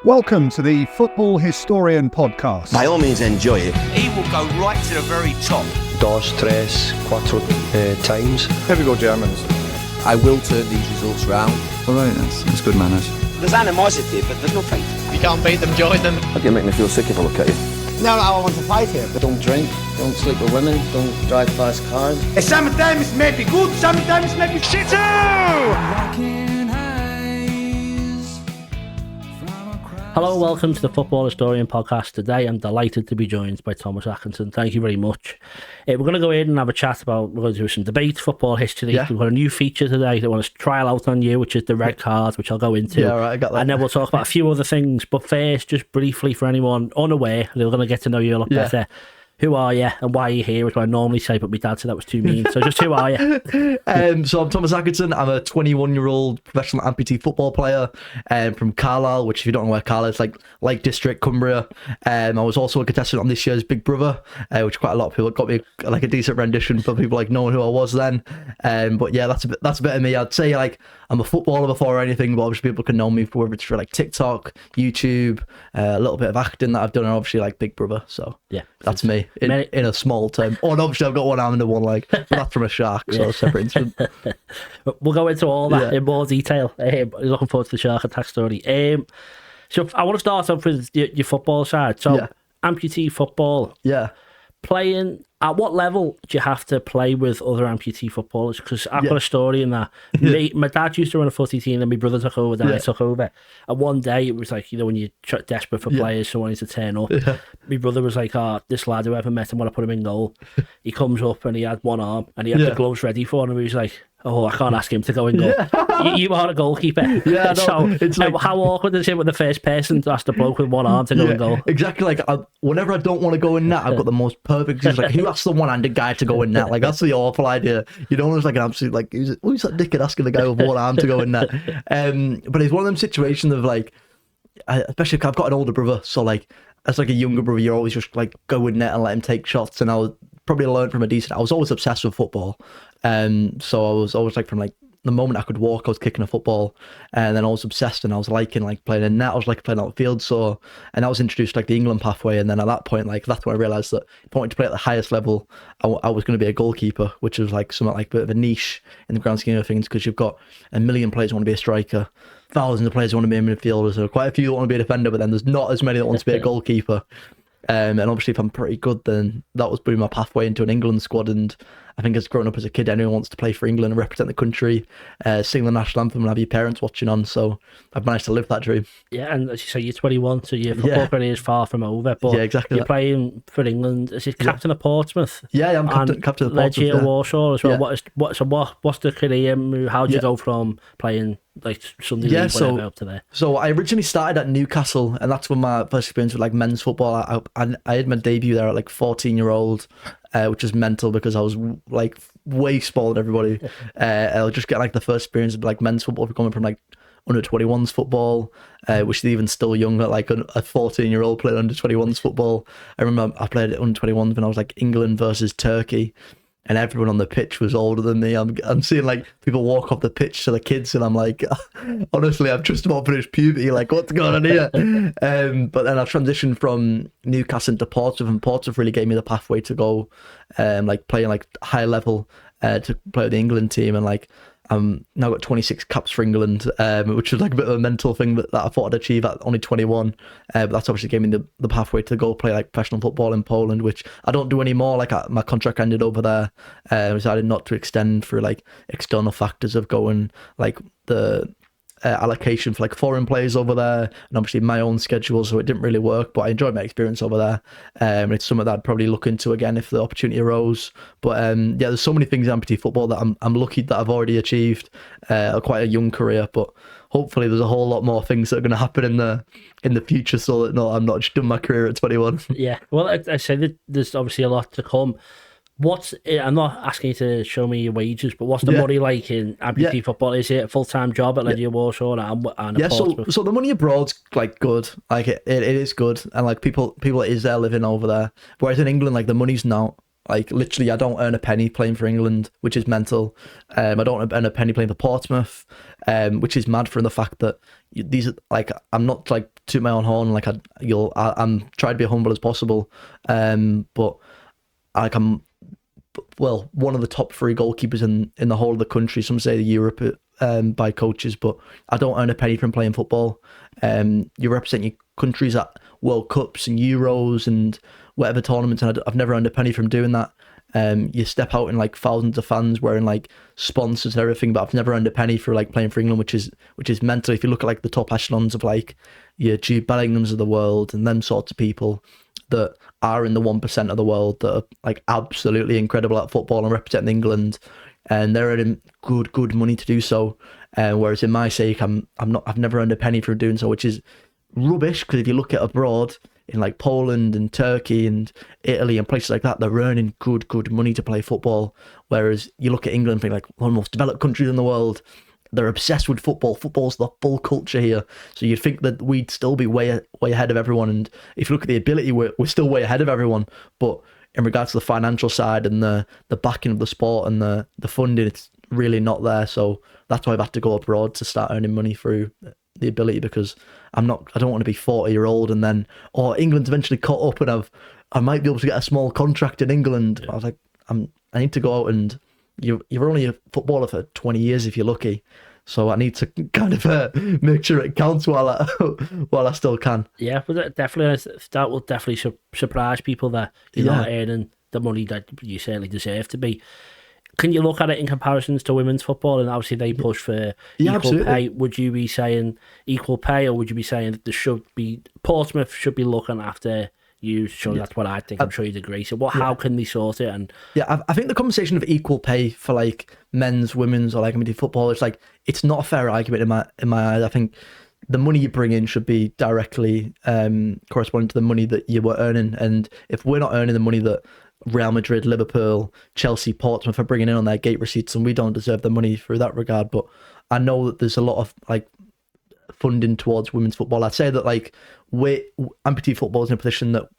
Welcome to the Football Historian Podcast. By all means, enjoy it. He will go right to the very top. Dos, tres, cuatro times. Here we go, Germans. I will turn these results round. All right, that's good manners. There's animosity, but there's no fight. If you can't beat them, join them. Okay, make me feel sick if I look at you. No, I want to fight here. Don't drink, don't sleep with women, don't drive fast cars. Sometimes it may be good, sometimes it may be shit too! Hello, welcome to the Football Historian Podcast. Today I'm delighted to be joined by Thomas Atkinson. Thank you very much. We're going to go in and have a chat about, we're going to do some debate, football history. Yeah. We've got a new feature today that I want to trial out on you, which is the red card, which I'll go into. Yeah, right, I got that. And then we'll talk about a few other things. But first, just briefly for anyone unaware, they're going to get to know you a lot better. Who are you and why are you here? Which I normally say, but my dad said that was too mean. So just who are you? So I'm Thomas Atkinson. I'm a 21-year-old professional amputee football player from Carlisle, which if you don't know where Carlisle is, like District, Cumbria. I was also a contestant on this year's Big Brother, which quite a lot of people got me like a decent rendition for people like knowing who I was then. But yeah, that's a bit of me. I'd say like I'm a footballer before anything, but obviously people can know me for whether it's for like TikTok, YouTube, a little bit of acting that I've done, and obviously like Big Brother. So yeah, that's me. In a small term. Oh, and obviously I've got one arm and one leg, but that's from a shark, so a separate incident. We'll go into all that in more detail. Looking forward to the shark attack story. So I want to start off with your football side. So amputee football. Yeah. Playing, at what level do you have to play with other amputee footballers? Because I've got a story in that. My dad used to run a footy team, and my brother took over, then I took over. And one day it was like, you know, when you're desperate for players, so wanting to turn up. My brother was like, this lad, whoever met him, want to put him in goal. He comes up and he had one arm and he had the gloves ready for him. He was like, I can't ask him to go in goal. You are a goalkeeper. Yeah, so it's like, how awkward is it when the first person to ask the bloke with one arm to go in goal? Exactly. Like whenever I don't want to go in net, I've got the most perfect. It's like, who asked the one-handed guy to go in net? Like that's the awful idea. You don't want like an absolute like who's that dickhead asking the guy with one arm to go in net? But it's one of them situations of like, especially because I've got an older brother, so like as like a younger brother, you're always just like go in net and let him take shots. And I was probably learned from I was always obsessed with football. So I was always like from like the moment I could walk, I was kicking a football, and then I was obsessed and I was liking like playing in net. I was like playing outfield. So, and I was introduced to like the England pathway, and then at that point, like that's when I realised that if I wanted to play at the highest level, I was going to be a goalkeeper, which was like somewhat like a bit of a niche in the grand scheme of things, because you've got a million players who want to be a striker, thousands of players who want to be a midfielder, so quite a few who want to be a defender, but then there's not as many that want to be a goalkeeper. And obviously if I'm pretty good, then that was probably my pathway into an England squad. And I think as growing up as a kid, anyone wants to play for England and represent the country, sing the national anthem and have your parents watching on. So I've managed to live that dream. Yeah, and as you say, you're 21, so your football career is far from over. But exactly. You're playing for England. Is he captain of Portsmouth? Yeah, I'm captain of Portsmouth. Legia, Warsaw as well. What's the career? How do you go from playing like Sunday league, whatever, up to there? So I originally started at Newcastle, and that's when my first experience with like men's football. I had my debut there at like 14-year-old, which was mental because I was like way smaller than everybody. I was just getting like the first experience of like men's football coming from like under 21s football, which is even still young, at like a 14-year-old playing under 21s football. I remember I played under 21s when I was like England versus Turkey, and everyone on the pitch was older than me. I'm seeing like people walk off the pitch to the kids, and I'm like, honestly, I've just about finished puberty. Like, what's going on here? But then I transitioned from Newcastle to Portsmouth, and Portsmouth really gave me the pathway to go, like playing like high level, to play with the England team, and like now got 26 caps for England, which was like a bit of a mental thing that I thought I'd achieve at only 21. But that's obviously gave me the pathway to go play like professional football in Poland, which I don't do anymore. Like my contract ended over there. I decided not to extend for like external factors of going like the allocation for like foreign players over there, and obviously my own schedule, so it didn't really work, but I enjoyed my experience over there. It's something that I'd probably look into again if the opportunity arose. But there's so many things in amputee football that I'm lucky that I've already achieved quite a young career, but hopefully there's a whole lot more things that are going to happen in the future, so that I'm not just done my career at 21. Yeah, well, I say that there's obviously a lot to come. I'm not asking you to show me your wages, but what's the money like in amputee football? Is it a full-time job at Legia Warsaw and Portsmouth? So the money abroad's like good, like it is good, and like people it is there living over there. Whereas in England, like the money's not Like literally, I don't earn a penny playing for England, which is mental. I don't earn a penny playing for Portsmouth, which is mad for the fact that these are like, I'm not like toot my own horn. Like I'm trying to be humble as possible. But like I'm, well, one of the top 3 goalkeepers in the whole of the country. Some say Europe by coaches, but I don't earn a penny from playing football. You represent your countries at World Cups and Euros and whatever tournaments, and I've never earned a penny from doing that. You step out in like thousands of fans wearing like sponsors and everything, but I've never earned a penny for like playing for England, which is mental. If you look at like the top echelons of like your Jude Bellinghams of the world and them sorts of people that are in the 1% of the world that are like absolutely incredible at football and representing England, and they're earning good money to do so. Whereas in my sake, I've never earned a penny for doing so, which is rubbish, because if you look at abroad in like Poland and Turkey and Italy and places like that, they're earning good money to play football. Whereas you look at England, being like one of the most developed countries in the world, they're obsessed with football. Football's the full culture here. So you'd think that we'd still be way ahead of everyone. And if you look at the ability, we're still way ahead of everyone. But in regards to the financial side and the backing of the sport and the funding, it's really not there. So that's why I've had to go abroad to start earning money through the ability, because I don't want to be 40-year-old and then, England's eventually caught up and I might be able to get a small contract in England. Yeah. I was like, I need to go out, and you're only a footballer for 20 years if you're lucky. So I need to kind of make sure it counts while I still can. Yeah, but definitely that will definitely surprise people that you're not earning the money that you certainly deserve to be. Can you look at it in comparisons to women's football? And obviously they push for equal pay. Would you be saying equal pay, or would you be saying that Portsmouth should be looking after you? Sure, that's what I think. I'm sure you'd agree. So how can they sort it? And I think the conversation of equal pay for like men's, women's, or like amputee football, it's like, it's not a fair argument in my eyes. I think the money you bring in should be directly corresponding to the money that you were earning. And if we're not earning the money that Real Madrid, Liverpool, Chelsea, Portsmouth are bringing in on their gate receipts, and we don't deserve the money through that regard. But I know that there's a lot of like funding towards women's football. I'd say that like amputee football is in a position that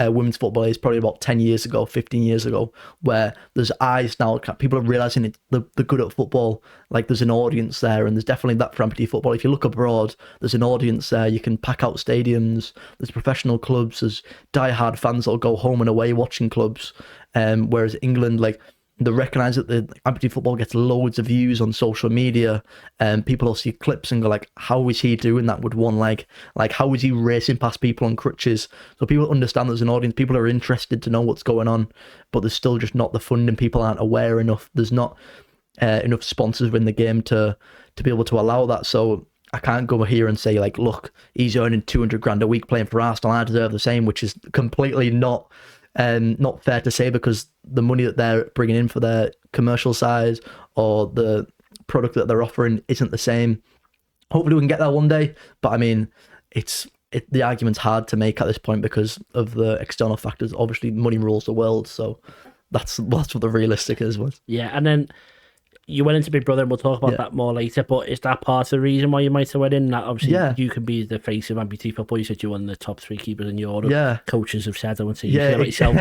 women's football is probably about 10 years ago, 15 years ago, where there's eyes now, people are realising they're good at football, like there's an audience there, and there's definitely that for amputee football. If you look abroad, there's an audience there, you can pack out stadiums, there's professional clubs, there's die-hard fans that'll go home and away watching clubs, whereas England, like, they recognise that the amputee football gets loads of views on social media, and people will see clips and go like, how is he doing that with one leg? Like, how is he racing past people on crutches? So people understand there's an audience, people are interested to know what's going on, but there's still just not the funding. People aren't aware enough. There's not enough sponsors in the game to be able to allow that. So I can't go here and say like, look, he's earning 200 grand a week playing for Arsenal, I deserve the same, which is completely not fair to say, because the money that they're bringing in for their commercial side or the product that they're offering isn't the same. Hopefully we can get there one day, but I mean, the argument's hard to make at this point because of the external factors. Obviously money rules the world, so that's what the realistic is. Yeah, and then you went into Big Brother, and we'll talk about that more later, but is that part of the reason why you might have went in? That obviously you can be the face of amputee football. You said you're one of the top 3 keepers in Europe. Yeah. Coaches have said, I wouldn't say you feel it yourself.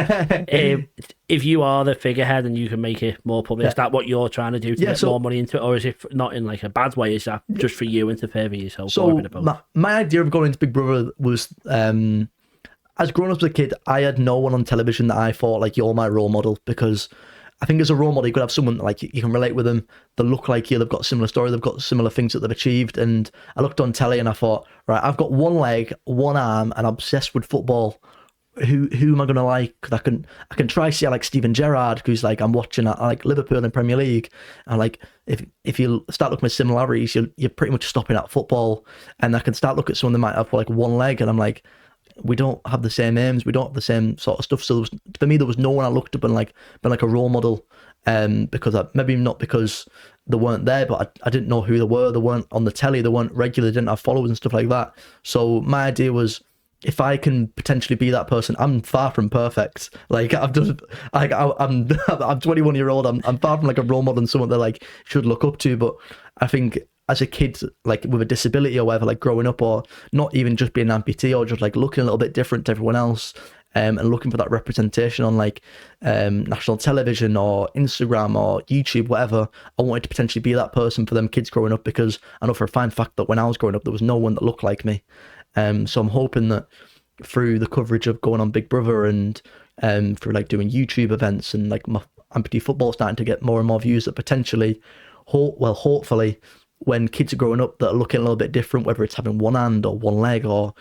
If you are the figurehead and you can make it more public, is that what you're trying to do to get more money into it? Or is it not in like a bad way? Is that just for you and to further yourself? So my idea of going into Big Brother was, as growing up as a kid, I had no one on television that I thought like, you're my role model, because I think as a role model, you could have someone like you can relate with them. They look like you. They've got a similar story. They've got similar things that they've achieved. And I looked on telly and I thought, right, I've got one leg, one arm, and I'm obsessed with football. Who am I going to like? Because I can try see I like Steven Gerrard, who's like, I'm watching I like Liverpool in Premier League. And like if you start looking at similarities, you're pretty much stopping at football. And I can start looking at someone that might have like one leg, and I'm like, we don't have the same aims, we don't have the same sort of stuff. So for me, there was no one I looked up and like been like a role model, because maybe not because they weren't there, but I didn't know who they weren't on the telly, they weren't regular, didn't have followers and stuff like that. So my idea was, if I can potentially be that person, I'm far from perfect. Like I'm 21-year-old. I'm far from like a role model and someone that like should look up to. But I think as a kid, like with a disability or whatever, like growing up, or not even just being an amputee, or just like looking a little bit different to everyone else, and looking for that representation on like national television or Instagram or YouTube, whatever. I wanted to potentially be that person for them kids growing up, because I know for a fine fact that when I was growing up, there was no one that looked like me. So I'm hoping that through the coverage of going on Big Brother and through like doing YouTube events and like my amputee football starting to get more and more views, that potentially, hopefully, when kids are growing up that are looking a little bit different, whether it's having one hand or one leg or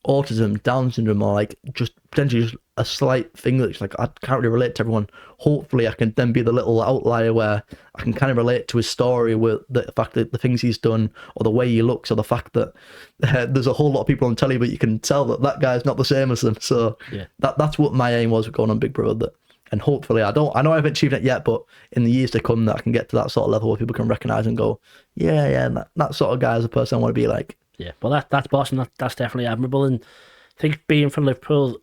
autism, Down syndrome, or like just potentially just a slight thing that's like I can't really relate to everyone. Hopefully I can then be the little outlier where I can kind of relate to his story with the fact that the things he's done or the way he looks or the fact that there's a whole lot of people on telly, but you can tell that guy's not the same as them. So that's what my aim was with going on Big Brother. And hopefully I know I haven't achieved it yet, but in the years to come that I can get to that sort of level where people can recognise and go, yeah, that sort of guy is a person I want to be like. Yeah, well, that's boss, and that's definitely admirable. And I think being from Liverpool,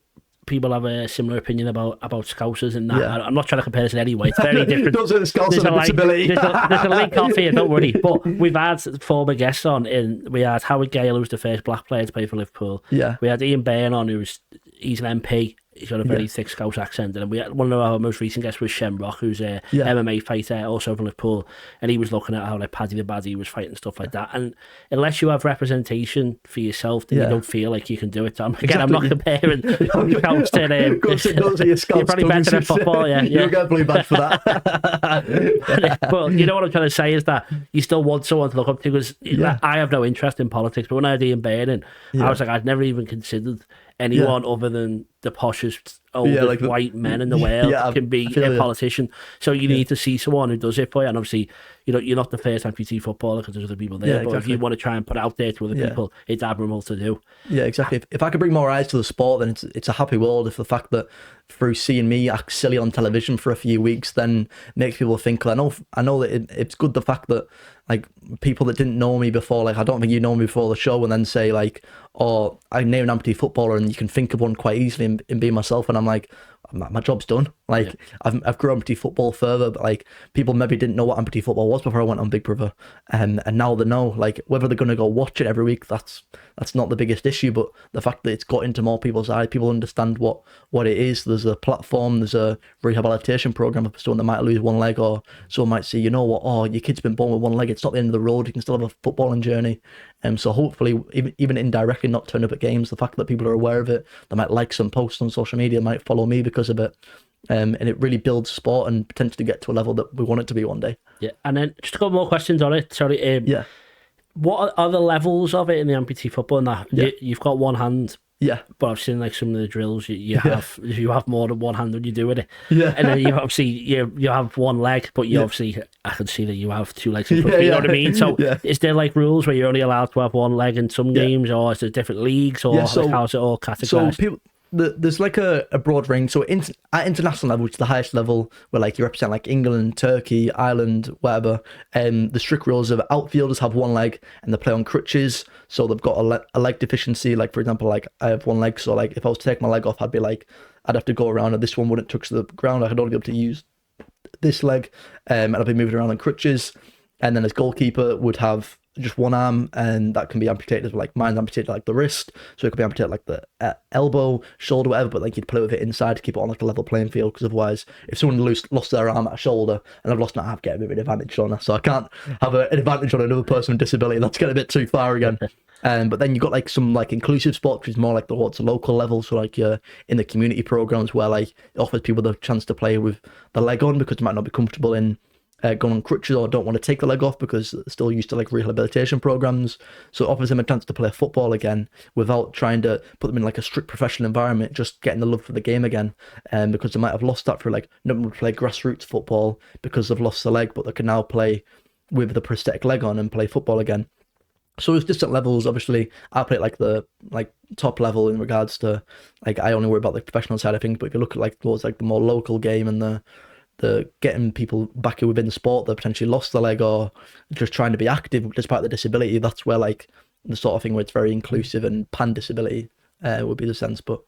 people have a similar opinion about Scousers and that. Yeah. I'm not trying to compare this in any way. It's very different. Those are the Scousers with disability. There's a link off here, don't worry. But we've had former guests on. We had Howard Gale, who was the first black player to play for Liverpool. Yeah. We had Ian Byrne on, he's an MP. He's got a very thick Scouse accent. And we had one of our most recent guests was Shamrock, who's a MMA fighter, also from Liverpool. And he was looking at how like Paddy the Baddy was fighting, stuff like that. And unless you have representation for yourself, then you don't feel like you can do it. I'm not comparing Scouse to go to your Scouse. You're probably better at football, You'll get blue badge for that. But you know what I'm trying to say is that you still want someone to look up to, because I have no interest in politics. But when I had Ian Byrne, I was like, I'd never even considered anyone other than the poshest, oldest white men in the world can be a politician. So you need to see someone who does it for you. And obviously, you're not the first amputee footballer because there's other people there. But if you want to try and put it out there to other people, it's admirable to do. Yeah, exactly. If I could bring more eyes to the sport, then it's a happy world. If the fact that through seeing me act silly on television for a few weeks then makes people think, I know that it's good the fact that like people that didn't know me before, like I don't think you know me before the show, and then say like, oh, I name an amputee footballer, and you can think of one quite easily and be myself, and I'm like, my job's done. Like I've grown amputee football further, but like people maybe didn't know what amputee football was before I went on Big Brother, and now they know. Like whether they're gonna go watch it every week, that's not the biggest issue, but the fact that it's got into more people's eyes, people understand what it is. There's a platform, there's a rehabilitation program for someone that might lose one leg, or someone might say, you know what, oh, your kid's been born with one leg, it's not the end of the road, you can still have a footballing journey. So hopefully, even indirectly, not turn up at games, the fact that people are aware of it, they might like some posts on social media, might follow me because of it, and it really builds sport and potentially get to a level that we want it to be one day. Yeah, and then just a couple more questions on it. Sorry. What are the levels of it in the amputee football? And that you've got one hand. Yeah, but I've seen like some of the drills you have more than one hand when you do it. Yeah, and then you obviously you have one leg, but you obviously I can see that you have two legs. You know what I mean? So is there like rules where you're only allowed to have one leg in some games, or is there different leagues, or how's it all categorized? So there's like a broad range. So at international level, which is the highest level, where like you represent like England, Turkey, Ireland, whatever, the strict rules of outfielders have one leg and they play on crutches, so they've got a leg deficiency. Like for example, like I have one leg, so like if I was to take my leg off, I'd have to go around and this one wouldn't touch the ground. I'd only be able to use this leg, and I'd be moving around on crutches. And then as goalkeeper would have just one arm, and that can be amputated, like mine's amputated like the wrist, so it could be amputated like the elbow, shoulder, whatever, but like you'd play with it inside to keep it on like a level playing field, because otherwise if someone lost their arm at a shoulder and I've lost my arm, I get a bit of an advantage on her, so I can't have an advantage on another person with disability. That's getting a bit too far again. But then you've got like some like inclusive sports, which is more like what's a local level, so like you're in the community programs where like it offers people the chance to play with the leg on because they might not be comfortable in going on crutches or don't want to take the leg off because they're still used to like rehabilitation programs. So it offers them a chance to play football again without trying to put them in like a strict professional environment, just getting the love for the game again. Because they might have lost that for like, no one would play grassroots football because they've lost the leg, but they can now play with the prosthetic leg on and play football again. So there's different levels. Obviously, I play at like the top level in regards to like I only worry about the professional side of things. But if you look at like towards like the more local game and the getting people back within the sport that potentially lost the leg or just trying to be active despite the disability, that's where like the sort of thing where it's very inclusive and pan disability would be the sense. But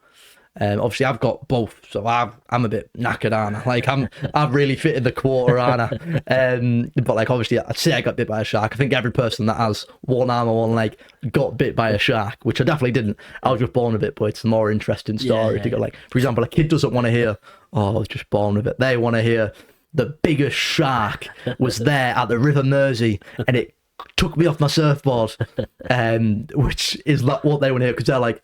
Obviously, I've got both, so I'm a bit knackered, aren't I? Like, I've really fitted the quarter, aren't I? But like, obviously, I'd say I got bit by a shark. I think every person that has one arm or one leg got bit by a shark, which I definitely didn't. I was just born with it, but it's a more interesting story to go. Like, for example, a kid doesn't want to hear, "Oh, I was just born with it." They want to hear the biggest shark was there at the River Mersey, and it took me off my surfboard, which is like what they want to hear, because they're like,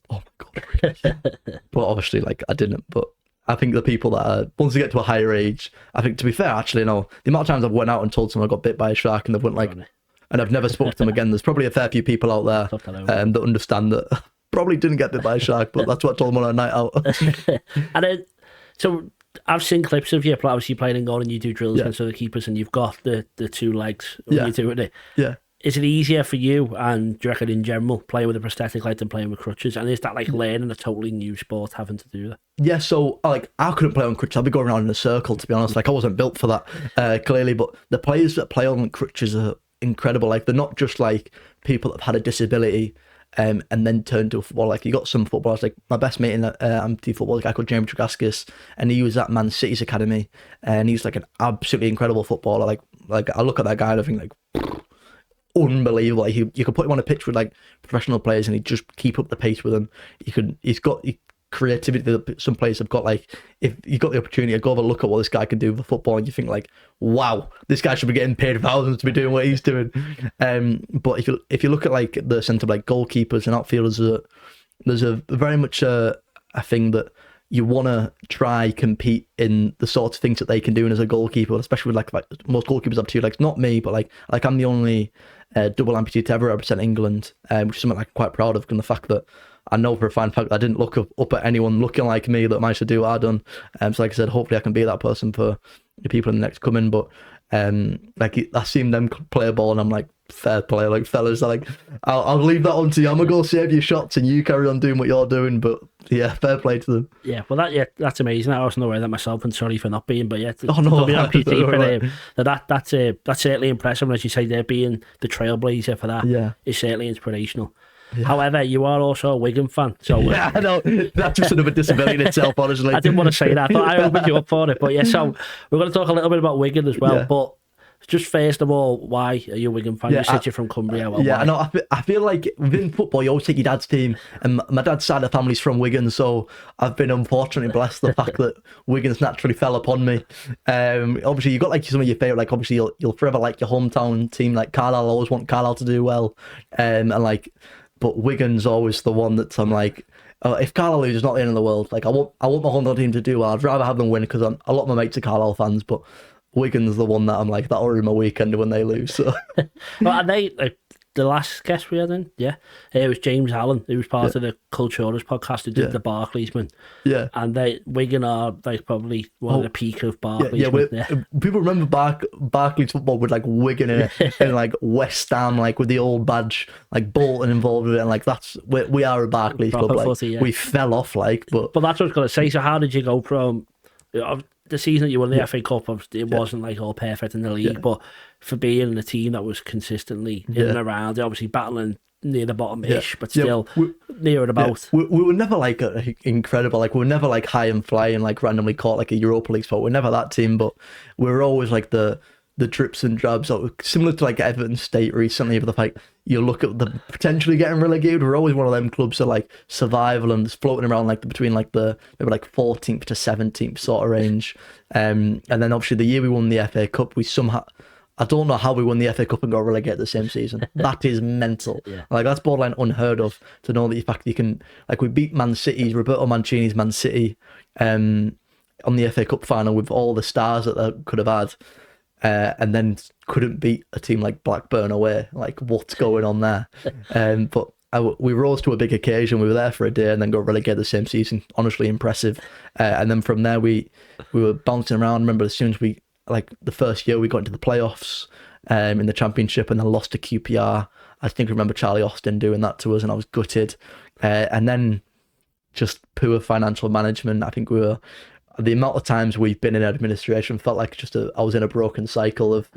"Oh my god!" But obviously, like, I didn't. But I think the people that are, once they get to a higher age, I think, to be fair, actually, no, the amount of times I've went out and told someone I got bit by a shark and they've went like, and I've never spoken to them again. There's probably a fair few people out there that understand that probably didn't get bit by a shark, but that's what I told them on a night out. And then, so I've seen clips of you obviously playing in goal, and you do drills against other keepers, and you've got the 2 legs when you're doing it. Yeah. Is it easier for you, and do you reckon in general, playing with a prosthetic leg than playing with crutches? And is that like learning a totally new sport, having to do that? Yeah, so like, I couldn't play on crutches. I'd be going around in a circle, to be honest. Like, I wasn't built for that, clearly. But the players that play on crutches are incredible. Like, they're not just like people that have had a disability and then turned to football. Like, you got some footballers, like my best mate in amputee football, a guy called James Tragaskis, and he was at Man City's academy, and he's like an absolutely incredible footballer. Like I look at that guy and I think, like, unbelievable. Like, you could put him on a pitch with like professional players and he'd just keep up the pace with them. He's got creativity that some players have got. Like, if you got the opportunity to go have a look at what this guy can do with football, and you think like, wow, this guy should be getting paid thousands to be doing what he's doing. But if you look at like the centre, like goalkeepers and outfielders, there's a very much a thing that you want to try compete in the sorts of things that they can do, and as a goalkeeper, especially with like most goalkeepers have 2 legs. Not me, but like I'm the only double amputee to ever represent England, which is something I'm quite proud of, and the fact that I know for a fine fact I didn't look up at anyone looking like me that managed to do what I've done. So like I said, hopefully I can be that person for the people in the next coming. But like, I seen them play a ball and I'm like, fair play, like, fellas, like, I'll leave that on to you. I'm gonna go save your shots and you carry on doing what you're doing. But yeah, fair play to them. Yeah, well, that's amazing. I wasn't aware of that myself, and sorry for not being. But yeah, oh no, that's certainly impressive. And as you say, they're being the trailblazer for that is certainly inspirational. Yeah. However, you are also a Wigan fan, so yeah, I know that's just another disability in itself. Honestly, I didn't want to say that. I thought I opened you up for it, but yeah. So we're going to talk a little bit about Wigan as well. But just first of all, why are you a Wigan fan? You said you're from Cumbria. Well, yeah, I know. I feel like within football, you always take your dad's team, and my dad's side of the family's from Wigan, so I've been unfortunately blessed the fact that Wigan's naturally fell upon me. Obviously, you got like some of your favourite, like obviously you'll forever like your hometown team, like Carlisle. I always want Carlisle to do well, and like. But Wigan's always the one that I'm like, if Carlisle loses, it's not the end of the world. Like, I want my hometown team to do well. I'd rather have them win, because a lot of my mates are Carlisle fans, but Wigan's the one that I'm like, that'll ruin my weekend when they lose. So. Well, and they, like, the last guest we had in, it was James Allen, who was part of the Culturas podcast, who did the Barclaysman. Yeah. And Wigan are like probably one of the peak of Barclays. People remember Barclays football with like Wigan in it, and like West Ham, like with the old badge, like Bolton involved with it, and like we are a Barclays club. Like, footy, we fell off, like, but that's what I was gonna say. So how did you go from the season that you won the FA Cup? It wasn't like all perfect in the league, but for being in a team that was consistently in and around, obviously battling near the bottom-ish, but still near and about. We were never like incredible, like we were never like high and flying, like randomly caught like a Europa League spot. We're never that team, but we were always like the drips and drabs, similar to like Everton State recently. But the fact you look at the potentially getting relegated, we're always one of them clubs that like survival and floating around like between like the maybe like 14th to 17th sort of range. And then obviously the year we won the FA Cup, we somehow, I don't know how we won the FA Cup and got relegated the same season. That is mental. Like, that's borderline unheard of, to know that in fact you can, like, we beat Man City's, Roberto Mancini's Man City on the FA Cup final with all the stars that they could have had, and then couldn't beat a team like Blackburn away. Like, what's going on there? But we rose to a big occasion. We were there for a day and then got relegated the same season. Honestly impressive. And then from there we were bouncing around. Remember, as soon as we, like, the first year we got into the playoffs in the Championship and then lost to QPR. I think I remember Charlie Austin doing that to us, and I was gutted. And then just poor financial management. I think the amount of times we've been in administration felt like I was in a broken cycle of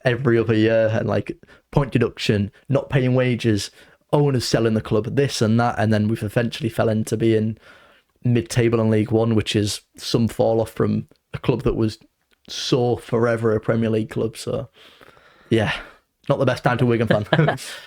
every other year, and like point deduction, not paying wages, owners selling the club, this and that, and then we've eventually fell into being mid-table in League One, which is some fall off from a club that was so forever a Premier League club. So, yeah, not the best time to Wigan fan.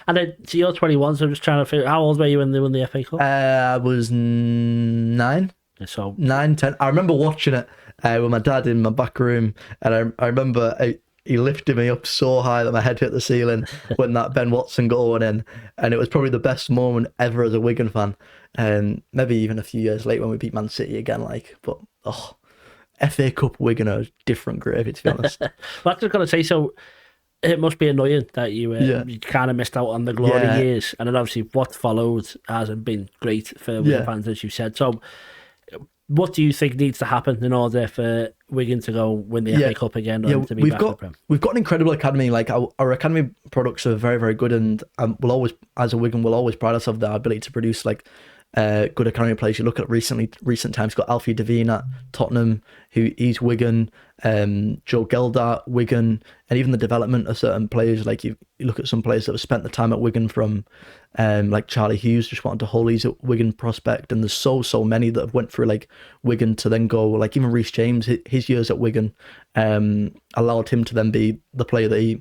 And then, so you're 21, so I'm just trying to figure how old were you when they won the FA Cup? I was 9. So 9, 10. I remember watching it with my dad in my back room, and I remember he lifted me up so high that my head hit the ceiling when that Ben Watson goal went in, and it was probably the best moment ever as a Wigan fan. And maybe even a few years later when we beat Man City again, but FA Cup Wigan are different gravy, to be honest. Well, I was just going to say, so it must be annoying that you kind of missed out on the glory years, and then obviously what followed hasn't been great for Wigan fans, as you said. So what do you think needs to happen in order for Wigan to go win the FA Cup again? To be back in the Prem? We've got an incredible academy. Like our academy products are very, very good, and we'll always, as a Wigan, we'll always pride ourselves on our ability to produce good academy players. You look at recent times, you've got Alfie Devine at Tottenham, he's Wigan, Joe Geldart, Wigan, and even the development of certain players. Like you look at some players that have spent the time at Wigan, from like Charlie Hughes just wanted to hold his at Wigan prospect, and there's so many that have went through like Wigan to then go, like even Reece James, his years at Wigan allowed him to then be the player that he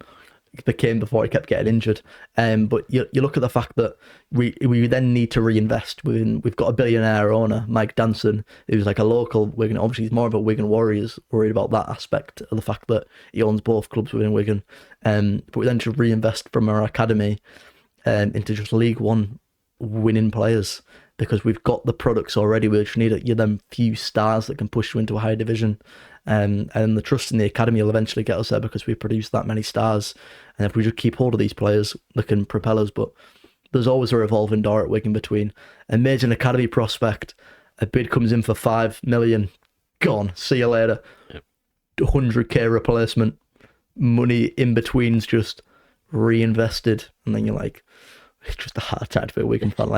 became before he kept getting injured. But you look at the fact that we then need to reinvest. We've got a billionaire owner, Mike Danson, who's like a local Wigan. Obviously, he's more of a Wigan Warriors, worried about that aspect of the fact that he owns both clubs within Wigan. But we then should reinvest from our academy into just League One winning players, because we've got the products already. We just need them few stars that can push you into a higher division. And the trust in the academy will eventually get us there, because we produce that many stars. And if we just keep hold of these players, they can propel us. But there's always a revolving door at Wigan between a major academy prospect, a bid comes in for 5 million, gone, see you later. 100k replacement, money in between's just reinvested, and then you're like, it's just a hard time to be a Wigan fan.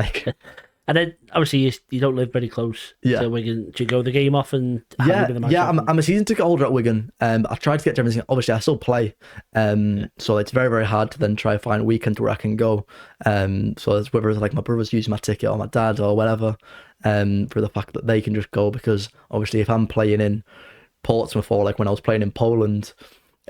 And then obviously you don't live very close to Wigan. Do you go the game off and I'm a season ticket holder at Wigan. I tried to get to everything. Obviously, I still play, so it's very, very hard to then try to find a weekend where I can go. So it's whether it's like my brother's using my ticket or my dad or whatever, for the fact that they can just go, because obviously if I'm playing in Portsmouth or like when I was playing in Poland,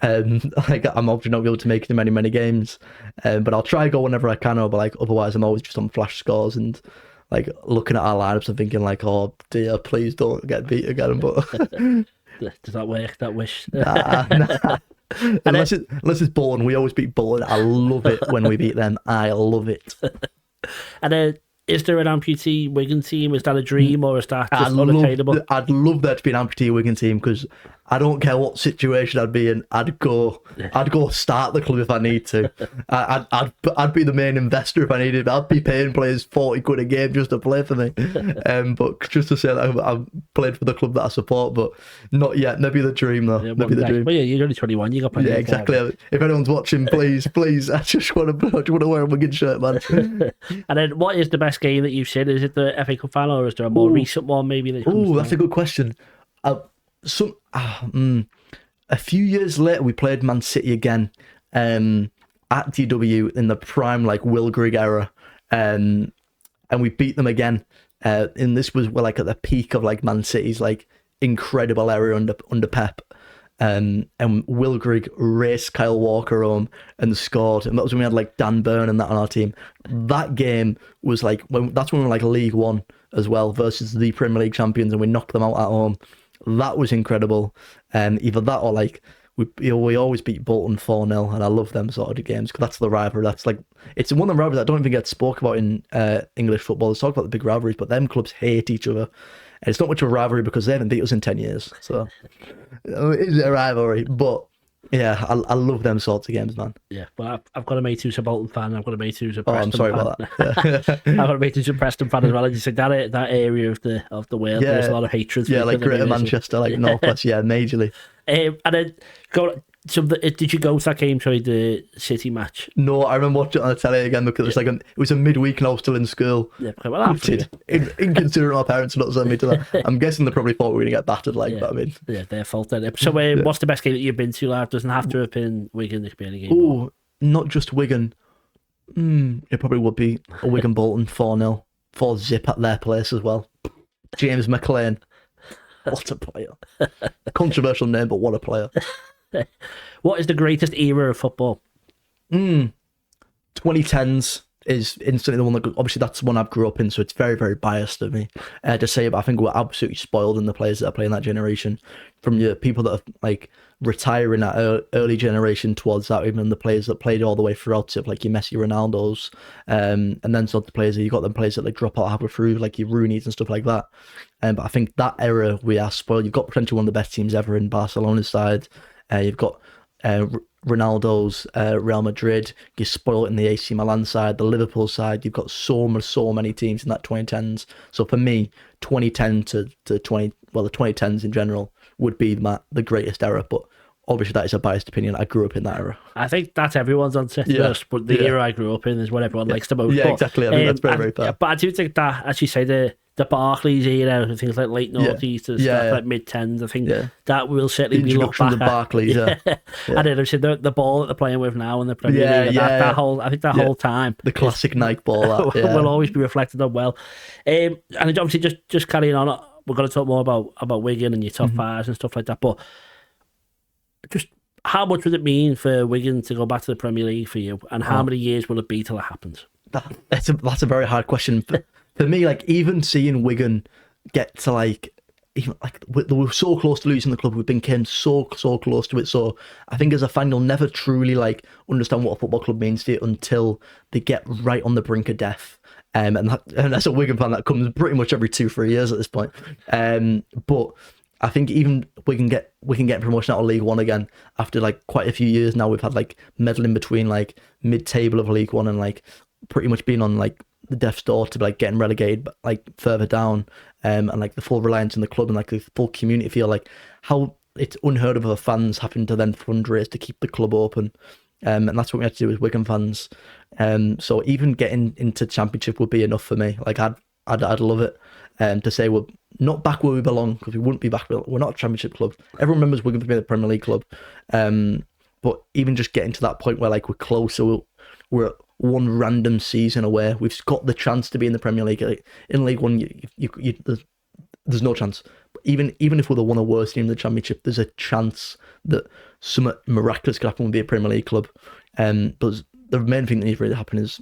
I'm obviously not able to make it to many games, but I'll try to go whenever I can. But like otherwise, I'm always just on flash scores and like looking at our lineups and thinking like, oh dear, please don't get beat again. But does that work? That wish? Nah. Unless it's Bolton, we always beat Bolton. I love it when we beat them. I love it. And then, is there an amputee Wigan team? Is that a dream, or is that just unattainable? I'd love there to be an amputee Wigan team, because I don't care what situation I'd be in. I'd go start the club if I need to. I'd be the main investor if I needed. I'd be paying players 40 quid a game just to play for me. But just to say that I've played for the club that I support, but not yet. Maybe the dream though. Maybe the dream. Well, yeah, you're only 21. You got plenty. Yeah, exactly. If anyone's watching, please, I just want to wear a Wigan shirt, man. And then, what is the best game that you've seen? Is it the FA Cup final, or is there a more recent one maybe? That's a good question. A few years later, we played Man City again at DW in the prime like Will Grigg era, and we beat them again. And this was like at the peak of like Man City's like incredible era under Pep. And Will Grigg raced Kyle Walker home and scored, and that was when we had like Dan Burn and that on our team. That game was like that's when we were like League One as well versus the Premier League champions, and we knocked them out at home. That was incredible. Either that or like we always beat Bolton 4-0, and I love them sort of games, because that's the rivalry. That's like, it's one of the rivalries that don't even get spoke about in English football. Let's talk about the big rivalries, but them clubs hate each other. And it's not much of a rivalry because they haven't beat us in 10 years. So it's a rivalry. But yeah, I love them sorts of games, man. Yeah, well, I've got a mate who's a Bolton fan. I've got a mate who's a I'm Preston sorry fan. about that. I've got a mate who's a Preston fan as well. And you said that area of the world, there's a lot of hatred. Yeah, like Greater Manchester, like Northwest, majorly. And then did you go to that game, the City match? No, I remember watching it on the telly again because it was a midweek and I was still in school. Yeah, well, inconsiderate my parents not sending me to that. I'm guessing they probably thought we were going to get battered, but I mean... Yeah, their fault then. So what's the best game that you've been to, lad? Doesn't have to have been Wigan, it could be any game. Oh, not just Wigan. It probably would be a Wigan Bolton 4-0. 4-zip at their place as well. James McLean. What a player. Controversial name, but what a player. What is the greatest era of football? 2010s is instantly the one that, obviously that's the one I've grew up in, so it's very, very biased of me to say, but I think we're absolutely spoiled in the players that are playing that generation. From your people that are like retiring that early generation towards that, even the players that played all the way throughout it, like your Messi, Ronaldos, and then sort of the players, you got them players that like drop out halfway through, like your Rooney's and stuff like that. But I think that era we are spoiled. You've got potentially one of the best teams ever in Barcelona's side. You've got Ronaldo's Real Madrid. You're spoiled in the AC Milan side, the Liverpool side. You've got so many teams in that 2010s. So for me, 2010 to the 2010s in general would be the greatest era. But obviously that is a biased opinion. I grew up in that era. I think that's everyone's answer first, but the era I grew up in is what everyone likes the most. Yeah, but, exactly. I mean, that's very fair. But I do think that, as you say, the Barclays era, things like late noughties and stuff like mid-10s, I think that will certainly be looked back at. Barclays, And then obviously the ball that they're playing with now in the Premier League, that whole time. The classic Nike ball. Will always be reflected on well. And obviously just carrying on, we're going to talk more about Wigan and your top fives and stuff like that, but just how much would it mean for Wigan to go back to the Premier League for you, and how many years will it be till it happens? That's a very hard question. For me, like, even seeing Wigan get to they were so close to losing the club, we became so close to it. So I think as a fan, you'll never truly understand what a football club means to you until they get right on the brink of death. And as a Wigan fan, that comes pretty much every 2-3 years at this point. But I think even we can get promotion out of League One again after quite a few years now. We've had meddling between mid-table of League One and pretty much being on the death's door to be getting relegated, but further down, and the full reliance on the club and the full community feel, how it's unheard of for fans having to then fundraise to keep the club open, and that's what we have to do as Wigan fans. So even getting into Championship would be enough for me. I'd love it. To say we're not back where we belong, because we wouldn't be back. We're not a Championship club. Everyone remembers Wigan to be the Premier League club, but even just getting to that point where we're closer, we're one random season away. We've got the chance to be in the Premier League. In League One, there's no chance. Even if we're the one of the worst team in the Championship, there's a chance that something miraculous could happen with a Premier League club. But the main thing that needs to really happen is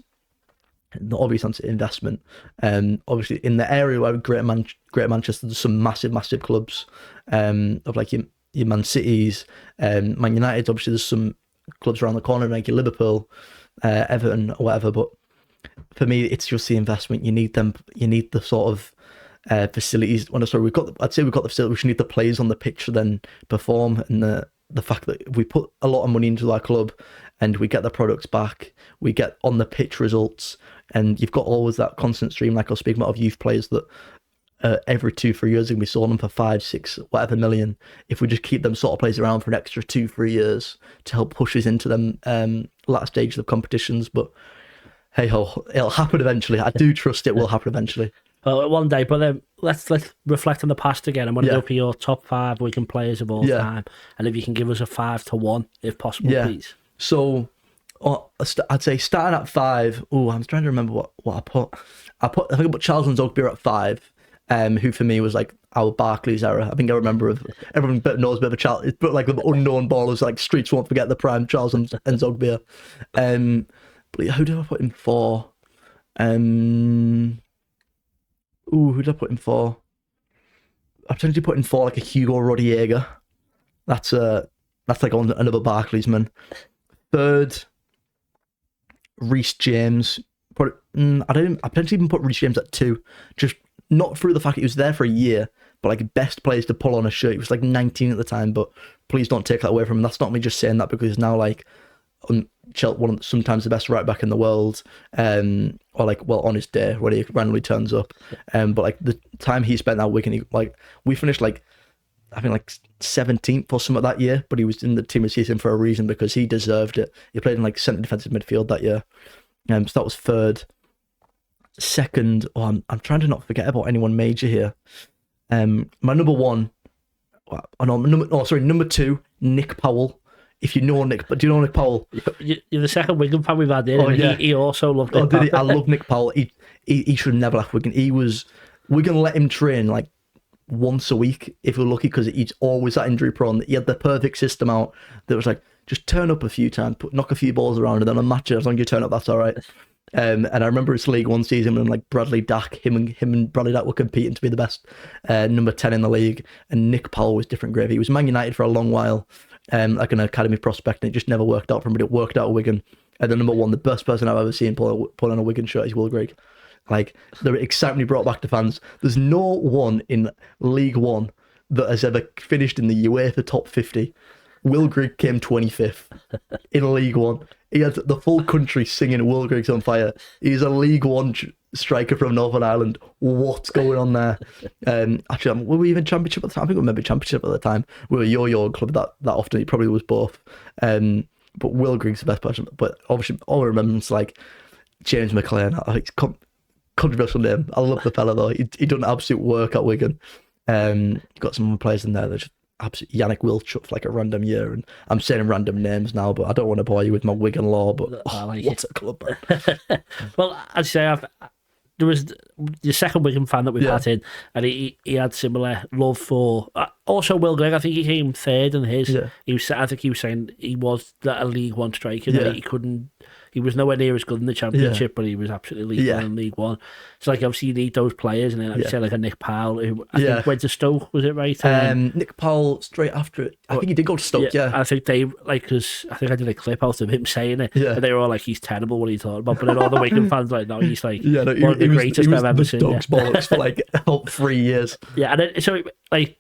the obvious answer: investment. Obviously, in the area where Greater Manchester, there's some massive clubs of your Man Cities, Man United. Obviously, there's some clubs around the corner like your Liverpool, Everton, or whatever. But for me, it's just the investment. You need them. You need the sort of facilities. I'd say we've got the facilities. We just need the players on the pitch to then perform, and the fact that we put a lot of money into our club and we get the products back, we get on the pitch results, and you've got always that constant stream, like I was speaking about, of youth players that every 2-3 years we saw them for 5-6 whatever million. If we just keep them sort of players around for an extra 2-3 years to help push us into them latter stages of competitions, but hey ho, it'll happen eventually. I do trust it will happen eventually. Well, one day, but then let's reflect on the past again. I'm going to go for your top 5 Wigan players of all time, and if you can give us a 5-1, if possible, please. So, I'd say starting at 5. Oh, I'm trying to remember what I put. I think I put Charles Nzogbeer at 5, who for me was our Barclays era. I think I remember everyone knows a bit of a Charles. It's the unknown ballers, streets won't forget the prime Charles Nzogbeer. But who did I put him for? Who did I put him for? I potentially put him for a Hugo Rodallega. That's another Barclays man. 3rd, Reece James. I potentially even put Reece James at 2. Just not through the fact he was there for a year, but best players to pull on a shirt. He was 19 at the time, but please don't take that away from him. That's not me just saying that because he's now sometimes the best right back in the world, or on his day when he randomly turns up. But the time he spent at Wigan, we finished I think 17th or something that year, but he was in the team of the season for a reason because he deserved it. He played in centre defensive midfield that year. So that was 3rd. 2nd, I'm trying to not forget about anyone major here. My number 1, number 2, Nick Powell. If you know Nick, but do you know Nick Powell? You're the second Wigan fan we've had in, he also loved Nick Powell. Did he? I love Nick Powell. He should have never left Wigan. He was Wigan let him train like once a week if we're lucky, because he's always that injury prone. He had the perfect system out that was like, just turn up a few times, knock a few balls around, and then on matches, as long as you turn up, that's all right. And I remember his League One season when like Bradley Dack, him and Bradley Dack were competing to be the best number 10 in the league, and Nick Powell was different gravy. He was Man United for a long while, like an academy prospect, and it just never worked out for him, but it worked out at Wigan. And the number one, the best person I've ever seen pull on a Wigan shirt is Will Grigg. Like, the excitement he brought back to fans. There's no one in League One that has ever finished in the UEFA top 50. Will Grigg came 25th in League One. He had the full country singing Will Grigg's on fire. He's a League One striker from Northern Ireland. What's going on there? Actually, were we even Championship at the time? I think we were maybe Championship at the time. We were a yo-yo club that often. It probably was both. But Will Grigg's the best person. But obviously, all I remember is like James McLean. It's controversial name. I love the fella though. He done absolute work at Wigan. Got some players in there that just absolutely Yannick Wilchuk for like a random year, and I'm saying random names now, but I don't want to bore you with my Wigan lore. But what's a club, bro? Well, as you say, there was the second Wigan fan that we've had in, and he had similar love for. Also, Will Grigg, I think he came third in his. Yeah. I think he was saying he was a League One striker. Yeah. He couldn't. He was nowhere near as good in the Championship, but he was absolutely League One in League One. So, like, obviously, you need those players, and then, like you said, like a Nick Powell, who I think went to Stoke, was it right? Nick Powell, straight after it. I think he did go to Stoke, I think they, like, because I think I did a clip out of him saying it, and they were all like, he's terrible, what are you talking about? But then all the Wigan fans like, no, he's like one of the greatest I've ever seen. Stoke's bollocks for like about 3 years. Yeah, and then, so, like,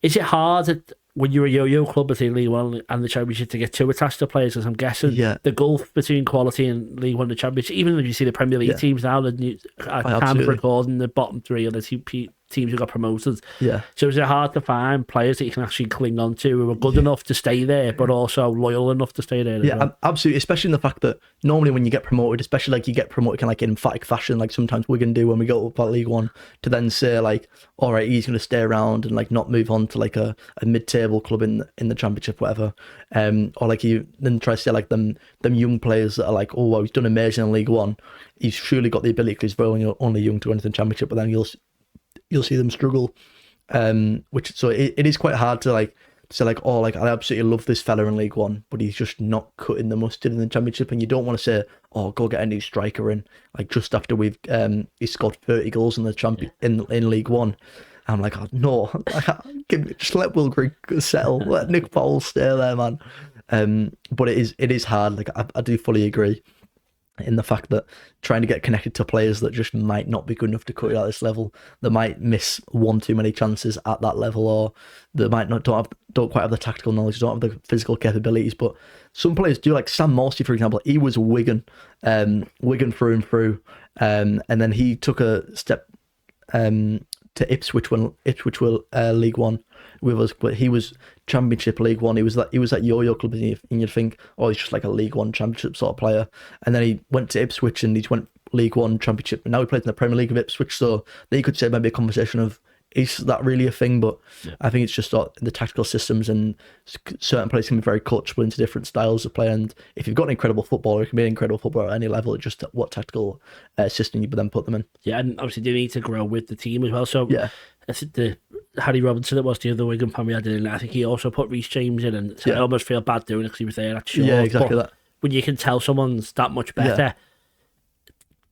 is it hard when you're a yo-yo club between League One and the Championship to get too attached to players? Because I'm guessing the gulf between quality and League One and the Championship, even when you see the Premier League teams now, time of recording the bottom three of the teams who got promoted. Yeah. So is it hard to find players that you can actually cling on to who are good enough to stay there, but also loyal enough to stay there? Absolutely. Especially in the fact that normally when you get promoted, especially like you get promoted in like emphatic fashion, like sometimes Wigan do when we go up at League One, to then say like, all right, he's going to stay around and like not move on to like a mid-table club in the Championship, whatever. Or like you then try to say like them young players that are like, oh, well, he's done amazing in League One. He's surely got the ability because he's only young to go into the Championship, but then you'll see them struggle. It is quite hard to like say like, oh, like I absolutely love this fella in League One, but he's just not cutting the mustard in the Championship. And you don't want to say, oh, go get a new striker in like just after he's scored 30 goals in the in League One. I'm like, oh, no, just let Will Grigg settle, let Nick Powell stay there, man. But it is hard. Like I do fully agree in the fact that trying to get connected to players that just might not be good enough to cut it at this level, they might miss one too many chances at that level, or they might don't quite have the tactical knowledge, don't have the physical capabilities. But some players do, like Sam Morsey, for example. He was Wigan through and through, and then he took a step to Ipswich when Ipswich were League One with us, but he was Championship League One. He was that yo-yo club, and you'd think, oh, he's just like a League One Championship sort of player. And then he went to Ipswich and he went League One Championship, and now he plays in the Premier League of Ipswich. So then you could say maybe a conversation of, is that really a thing? But I think it's just the tactical systems, and certain players can be very coachable into different styles of play. And if you've got an incredible footballer, it can be an incredible footballer at any level. It's just what tactical system you then put them in. Yeah, and obviously they need to grow with the team as well. So I think the Harry Robinson, it was the other Wigan fan we had in, I think he also put Reece James in, and so I almost feel bad doing it because he was there. Yeah, exactly that. When you can tell someone's that much better,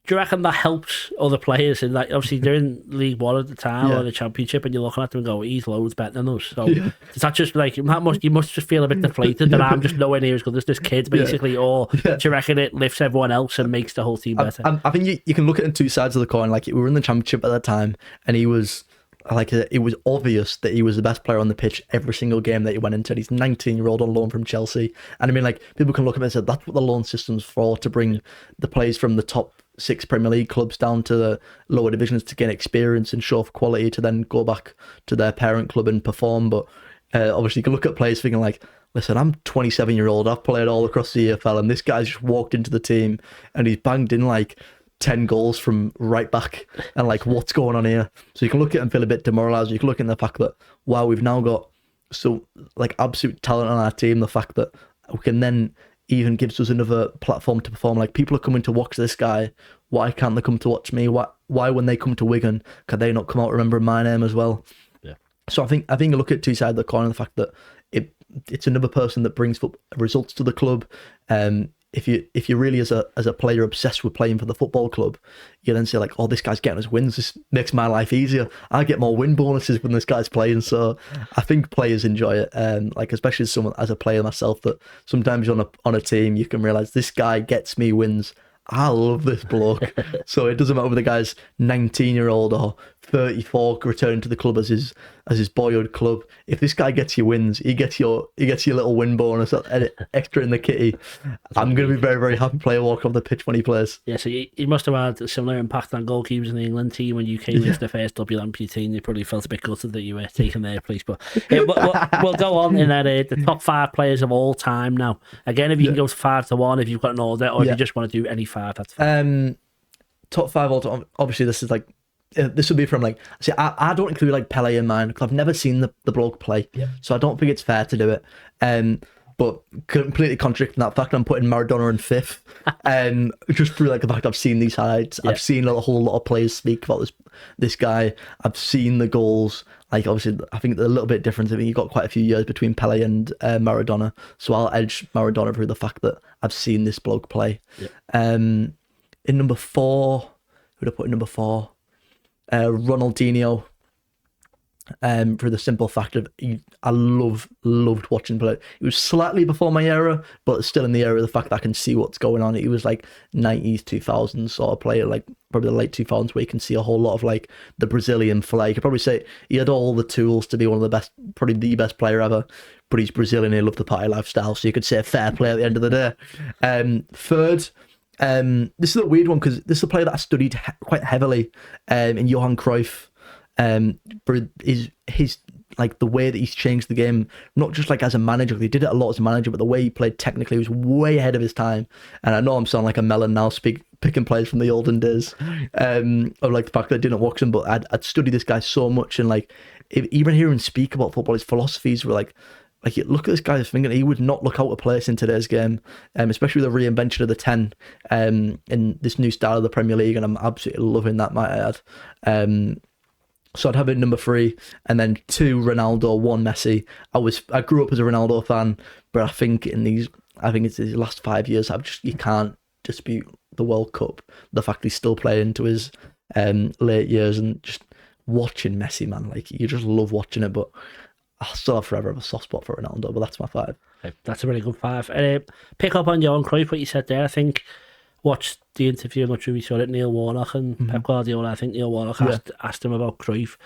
do you reckon that helps other players? And like, obviously they're in League One at the time or the Championship, and you're looking at them and go, he's loads better than us. So does that just like you must just feel a bit deflated that I'm just nowhere near as good as this kid, basically, or do you reckon it lifts everyone else and makes the whole team better? I think you can look at it on two sides of the coin. Like we were in the Championship at the time, and he was. Like it was obvious that he was the best player on the pitch every single game that he went into. He's 19-year-old on loan from Chelsea, and I mean, like people can look at him and say that's what the loan system's for, to bring the players from the top 6 Premier League clubs down to the lower divisions to gain experience and show off quality to then go back to their parent club and perform. But obviously, you can look at players thinking like, listen, I'm 27-year-old. I've played all across the EFL, and this guy's just walked into the team and he's banged in like 10 goals from right back, and like, what's going on here? So you can look at it and feel a bit demoralised. You can look at the fact that, wow, we've now got so like absolute talent on our team. The fact that we can then even gives us another platform to perform. Like people are coming to watch this guy why can't they come to watch me? Why when they come to Wigan, can they not come out remembering my name as well? Yeah. So I think I look at two sides of the coin, the fact that it's another person that brings results to the club. If you really as a player obsessed with playing for the football club, you then say like, oh, this guy's getting us wins. This makes my life easier. I get more win bonuses when this guy's playing. So I think players enjoy it. Like especially as a player myself, that sometimes you're on a team, you can realize this guy gets me wins. I love this bloke. So it doesn't matter whether the guy's 19-year-old or 34 returning to the club as his boyhood club. If this guy gets you wins, he gets your little win bonus extra in the kitty. I'm going to be very, very happy player walking off the pitch when he plays. Yeah, so he must have had a similar impact on goalkeepers in the England team when you came into the first double amputee, and you probably felt a bit gutted that you were taking their place. But we'll go on in the top 5 players of all time now. Again, if you can go 5 to 1, if you've got an order, or if you just want to do any 5, that's fine. Top 5 all time. Obviously, this is like. This would be from like, see, I don't include like Pele in mine because I've never seen the bloke play, so I don't think it's fair to do it. But completely contradicting that fact, I'm putting Maradona in 5th, just through like the fact I've seen these highlights. I've seen a whole lot of players speak about this guy. I've seen the goals. Like obviously, I think they're a little bit different. I mean, you've got quite a few years between Pele and Maradona, so I'll edge Maradona through the fact that I've seen this bloke play. In number 4, who'd I put in number 4? Ronaldinho, for the simple fact of I loved watching play. He was slightly before my era, but still in the era of the fact that I can see what's going on. He was like 90s, 2000s sort of player, like probably the late 2000s, where you can see a whole lot of like the Brazilian flair. You could probably say he had all the tools to be one of the best, probably the best player ever, but he's Brazilian, he loved the party lifestyle, so you could say fair play at the end of the day. 3rd, this is a weird one because this is a player that I studied quite heavily in Johan Cruyff. His like the way that he's changed the game, not just like as a manager, he did it a lot as a manager, but the way he played technically was way ahead of his time. And I know I'm sounding like a melon now, picking players from the olden days, of like the fact that I didn't watch him, but I'd studied this guy so much, and like even hearing him speak about football, his philosophies were like you look at this guy's finger, he would not look out of place in today's game, especially with the reinvention of the 10 in this new style of the Premier League, and I'm absolutely loving that, might I add. So I'd have it number 3, and then 2 Ronaldo, 1 Messi. I grew up as a Ronaldo fan, but I think it's these last 5 years you can't dispute the World Cup, the fact he's still playing into his late years, and just watching Messi, man, like you just love watching it. But I still have forever have a soft spot for Ronaldo, but that's my 5. That's a really good 5. Pick up on Johan Cruyff, what you said there. I think watched the interview, I'm not sure we saw it, Neil Warnock and Pep Guardiola. I think Neil Warnock asked him about Cruyff,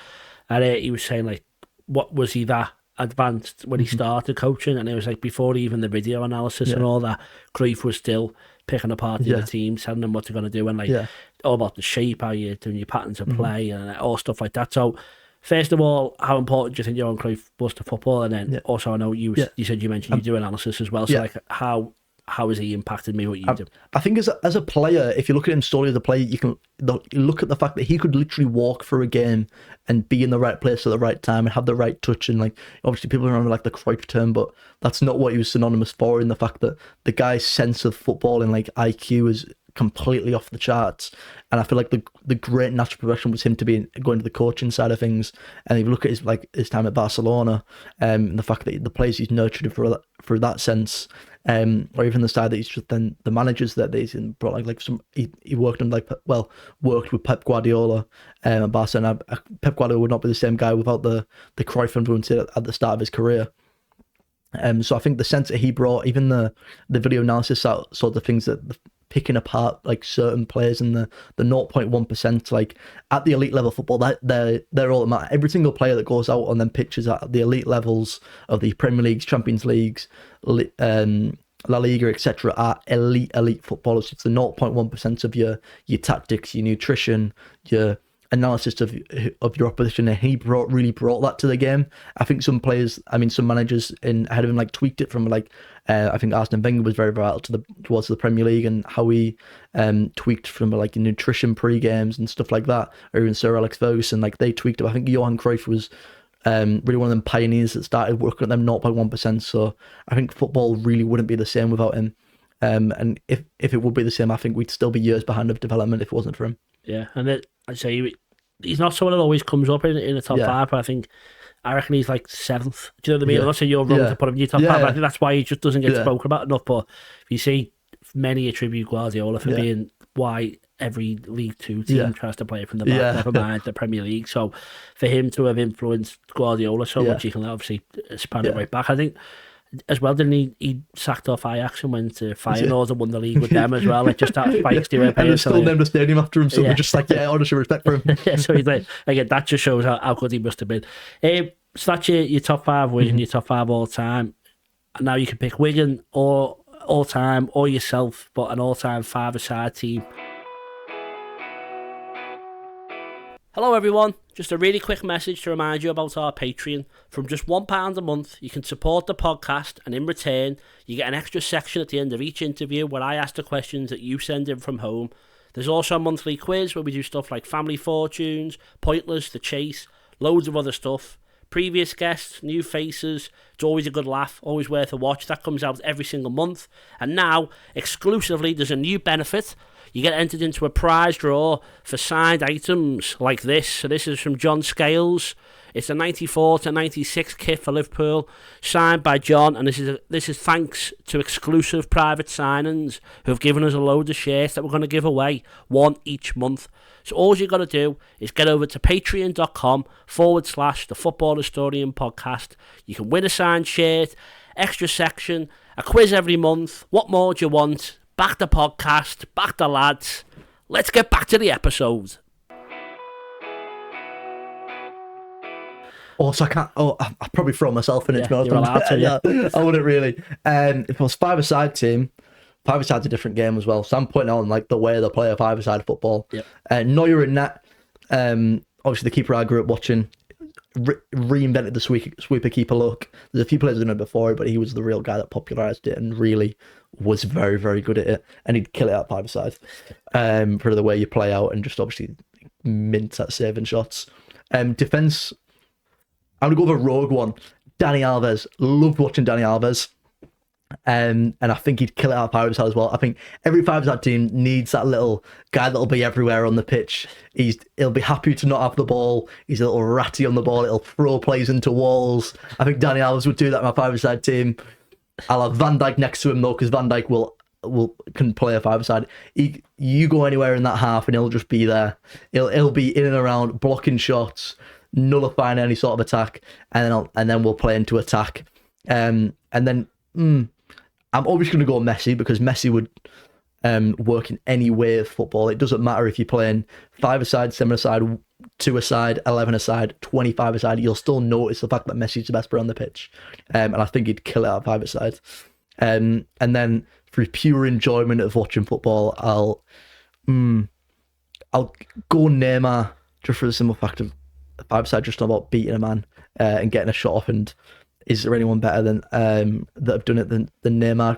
and he was saying like, what was he that advanced when he started coaching? And it was like before even the video analysis and all that, Cruyff was still picking apart the other team, telling them what they're going to do, and like all about the shape, how you're doing your patterns of play, and all stuff like that. So first of all, how important do you think Johan Cruyff was to football? And then also, I know you said you mentioned you do analysis as well. So like, how has he impacted me? What you do? I think as a player, if you look at him solely as a player, you look at the fact that he could literally walk through a game and be in the right place at the right time and have the right touch. And like, obviously people remember like the Cruyff term, but that's not what he was synonymous for. In the fact that the guy's sense of football and like IQ is completely off the charts. And I feel like the great natural progression was him to be going to the coaching side of things. And if you look at his time at Barcelona, and the fact that the players he's nurtured through that sense, or even the side that he's just then the managers that he's brought like some he worked on worked with Pep Guardiola at Barcelona. Pep Guardiola would not be the same guy without the Cruyff influence at the start of his career. So I think the sense that he brought, even the video analysis sort of things, that picking apart like certain players in the 0.1%, like at the elite level of football, that they're all that matter. Every single player that goes out on them pitches at the elite levels of the Premier Leagues, Champions Leagues, La Liga, etc., are elite footballers. It's the 0.1% of your tactics, your nutrition, your analysis of your opposition, and he really brought that to the game. I think some managers ahead of him like tweaked it from like I think Arsene Wenger was very vital towards the Premier League, and how he tweaked from like nutrition pre-games and stuff like that, or even Sir Alex Ferguson, like they tweaked it. I think Johan Cruyff was really one of them pioneers that started working at them 0.1%. So I think football really wouldn't be the same without him. And if it would be the same, I think we'd still be years behind of development if it wasn't for him. Yeah, and I'd say he's not someone that always comes up in the top five, but I reckon he's like 7th. Do you know what I mean? I'm not saying you're wrong to put him in your top five. I think that's why he just doesn't get spoken about enough. But if you see, many attribute Guardiola for being why every League Two team tries to play it from the back, never mind the Premier League. So for him to have influenced Guardiola so much, you can obviously span it right back. I think as well, didn't he sacked off Ajax and went to Feyenoord and won the league with them as well. Like, just that spikes the and they still named a stadium after him, so they're just like, honestly, respect for him. So he's like, again, that just shows how good he must have been. So that's your top 5 Wigan, your top 5 all time. And now you can pick Wigan or all time or yourself, but an all time 5-a-side team. Hello everyone, just a really quick message to remind you about our Patreon. From just £1 a month, you can support the podcast, and in return, you get an extra section at the end of each interview where I ask the questions that you send in from home. There's also a monthly quiz where we do stuff like Family Fortunes, Pointless, The Chase, loads of other stuff. Previous guests, new faces, it's always a good laugh, always worth a watch. That comes out every single month. And now, exclusively, there's a new benefit. You get entered into a prize draw for signed items like this. So this is from John Scales. It's a 94 to 96 kit for Liverpool, signed by John, and this is thanks to exclusive private signings who have given us a load of shirts that we're going to give away, one each month. So all you got to do is get over to patreon.com/the Football Historian Podcast. You can win a signed shirt, extra section, a quiz every month. What more do you want? Back the podcast, back the lads. Let's get back to the episode. So I can't. I'll probably throw myself in it. You're allowed to, I wouldn't really. If it was 5-a-side team, 5-a-side's a different game as well. So I'm putting on like the way they play a 5-a-side football. Yep. Neuer in net. Obviously the keeper I grew up watching reinvented the sweeper keeper look. There's a few players done it before, but he was the real guy that popularised it and really was very, very good at it. And he'd kill it at 5-a-side for the way you play out and just obviously mint at saving shots. Defence, I'm going to go with a rogue one. Dani Alves. Loved watching Dani Alves. And I think he'd kill it out 5-a-side as well. I think every 5-a-side team needs that little guy that'll be everywhere on the pitch. He'll be happy to not have the ball. He's a little ratty on the ball. He'll throw plays into walls. I think Dani Alves would do that in my 5-a-side team. I'll have Van Dijk next to him though, because Van Dijk can play a 5-a-side. You go anywhere in that half and he'll just be there. He'll be in and around blocking shots, nullifying any sort of attack, and then we'll play into attack. And then I'm always going to go Messi, because Messi would work in any way of football. It doesn't matter if you're playing 5-a-side, 7-a-side, 2-a-side, 11-a-side, 25-a-side. You'll still notice the fact that Messi's the best player on the pitch, and I think he'd kill it at 5-a-side. And then for pure enjoyment of watching football, I'll go Neymar, just for the simple fact of 5-a-side just about beating a man and getting a shot off. And is there anyone better than that have done it than Neymar?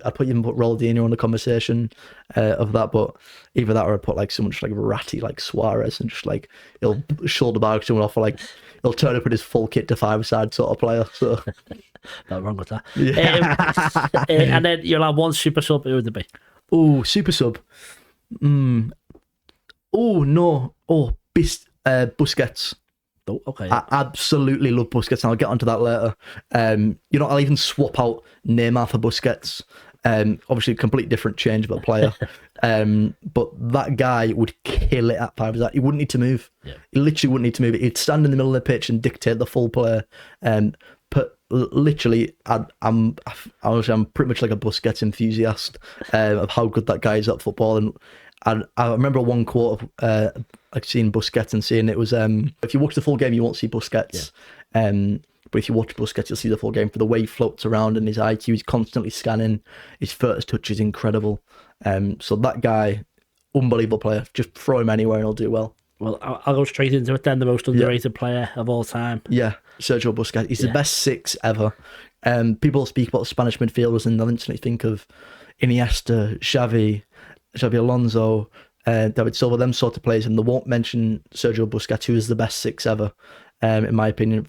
I'd even put Ronaldinho in the conversation of that, but either that or I'd put like someone just like ratty like Suarez, and just like he'll shoulder bag someone off, or like he'll turn up in his full kit to 5-a-side sort of player. So not wrong with that. Yeah. And then you'll have one super sub. Who would it be? Oh, super sub. Oh no. Oh, Busquets. Oh, okay. I absolutely love Busquets, and I'll get onto that later. I'll even swap out Neymar for Busquets. Obviously, a completely different change of a player. But that guy would kill it at 5-a-side. He wouldn't need to move. Yeah. He literally wouldn't need to move. He'd stand in the middle of the pitch and dictate the full play. But literally, I'm pretty much like a Busquets enthusiast of how good that guy is at football. And I remember one quote of like seeing Busquets and saying it was if you watch the full game you won't see Busquets, but if you watch Busquets you'll see the full game for the way he floats around and his IQ. He's constantly scanning. His first touch is incredible. So that guy, unbelievable player. Just throw him anywhere and he'll do well. Well, I'll go straight into it then. The most underrated player of all time. Yeah, Sergio Busquets. He's the best 6 ever. People speak about Spanish midfielders and they'll instantly think of Iniesta, Xavi Alonso, David Silva, them sort of players, and they won't mention Sergio Busquets, who is the best 6 ever, in my opinion.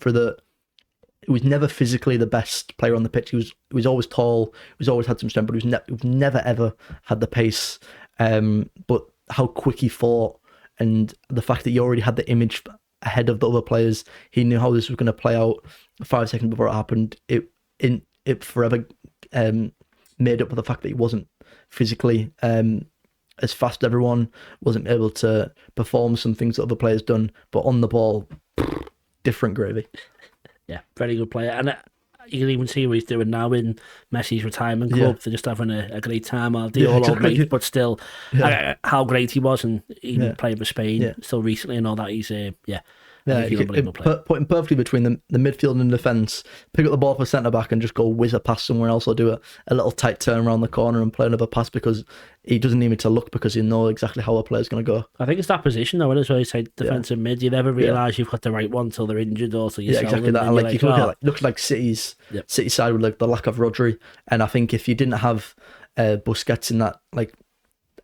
he was never physically the best player on the pitch. He was always tall. He's always had some strength, but he's never ever had the pace. But how quick he fought, and the fact that he already had the image ahead of the other players, he knew how this was going to play out 5 seconds before it happened. It forever made up for the fact that he wasn't physically as fast as everyone, wasn't able to perform some things that other players done, but on the ball, different gravy. Yeah, very good player. And you can even see what he's doing now in Messi's retirement club. They're just having a great time. All old mates, but still, how great he was, and even playing for Spain still recently and all that. He's he's an unbelievable player. Put him perfectly between the midfield and defence, pick up the ball for centre back and just go whiz a pass somewhere else, or do a little tight turn around the corner and play another pass, because he doesn't need me to look, because he knows exactly how a player's going to go. I think it's that position though, as well. You say defensive mid, you never realise you've got the right one till they're injured, or so you exactly that. And like you can look like City's City side with like the lack of Rodri, and I think if you didn't have Busquets in that like